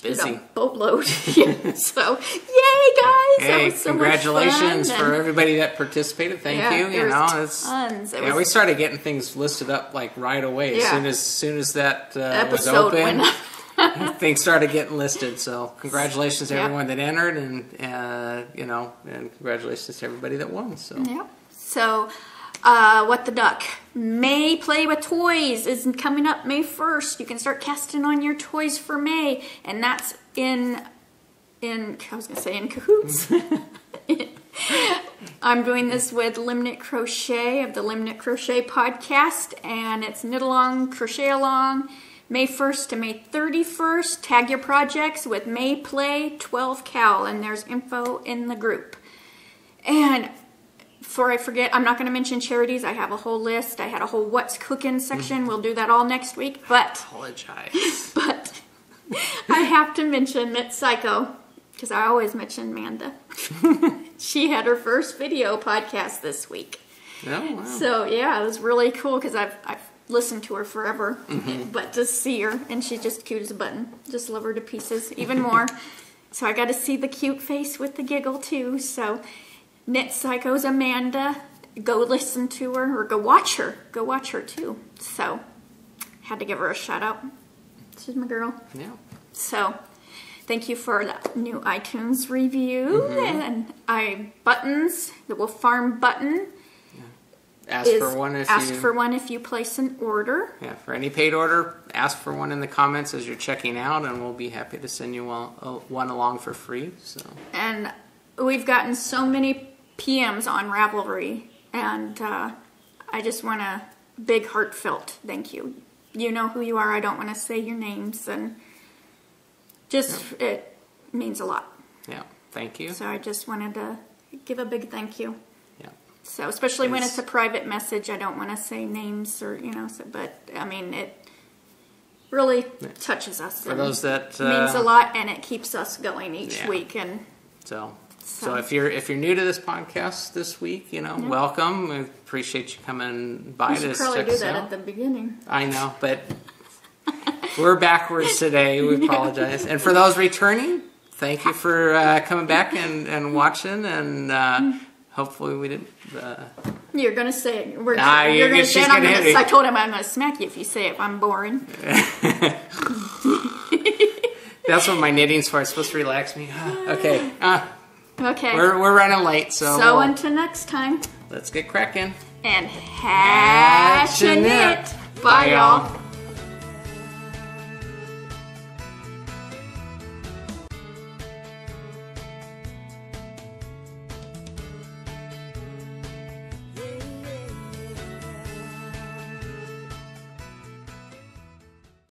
did busy. a boatload. Yeah, so, yay, guys. Hey, that was so congratulations much fun. for everybody that participated. Thank you. You know, it's tons. we started getting things listed up like right away. Yeah. As soon as that was Episode open. went up. Things started getting listed, so congratulations to Yep. everyone that entered, and you know, and congratulations to everybody that won. So Yep. So, what the duck? May Play with Toys is coming up May 1st. You can start casting on your toys for May, and that's in I was gonna say in cahoots. I'm doing this with Limnit Crochet of the Limnit Crochet podcast, and it's knit along, crochet along. May 1st to May 31st, tag your projects with May Play 12 Cal, and there's info in the group. And before I forget, I'm not going to mention charities. I have a whole list. I had a whole What's Cooking section. We'll do that all next week. But I have to mention Knit Psycho, because I always mention Amanda. She had her first video podcast this week. oh, wow. So, yeah, it was really cool because I've listened to her forever, but to see her, and she's just cute as a button. Just love her to pieces, even more. So I got to see the cute face with the giggle too. So Knit Psycho's Amanda, go listen to her or go watch her. Go watch her too. So had to give her a shout out. She's my girl. Yeah. So thank you for that new iTunes review and buttons. The Wolf Farm button. Ask for one if you place an order. Yeah, for any paid order, ask for one in the comments as you're checking out, and we'll be happy to send you one along for free. So. And we've gotten so many PMs on Ravelry, and I just want a big heartfelt thank you. You know who you are. I don't want to say your names, and just it means a lot. Yeah, thank you. So I just wanted to give a big thank you. Yeah. So especially when it's a private message, I don't want to say names or but I mean it really touches us. For those that means a lot, and it keeps us going each week. And so if you're new to this podcast this week, welcome. We appreciate you coming by. We should probably do that at the beginning. I know, but we're backwards today. We apologize. And for those returning, thank you for coming back and watching, and hopefully we didn't. You're gonna say it. You're gonna say it. I told him I'm gonna smack you if you say it. If I'm boring. That's what my knitting's for. It's supposed to relax me. Okay. Okay. We're running late, so until next time. Let's get cracking. And hatch a knit. Bye, y'all.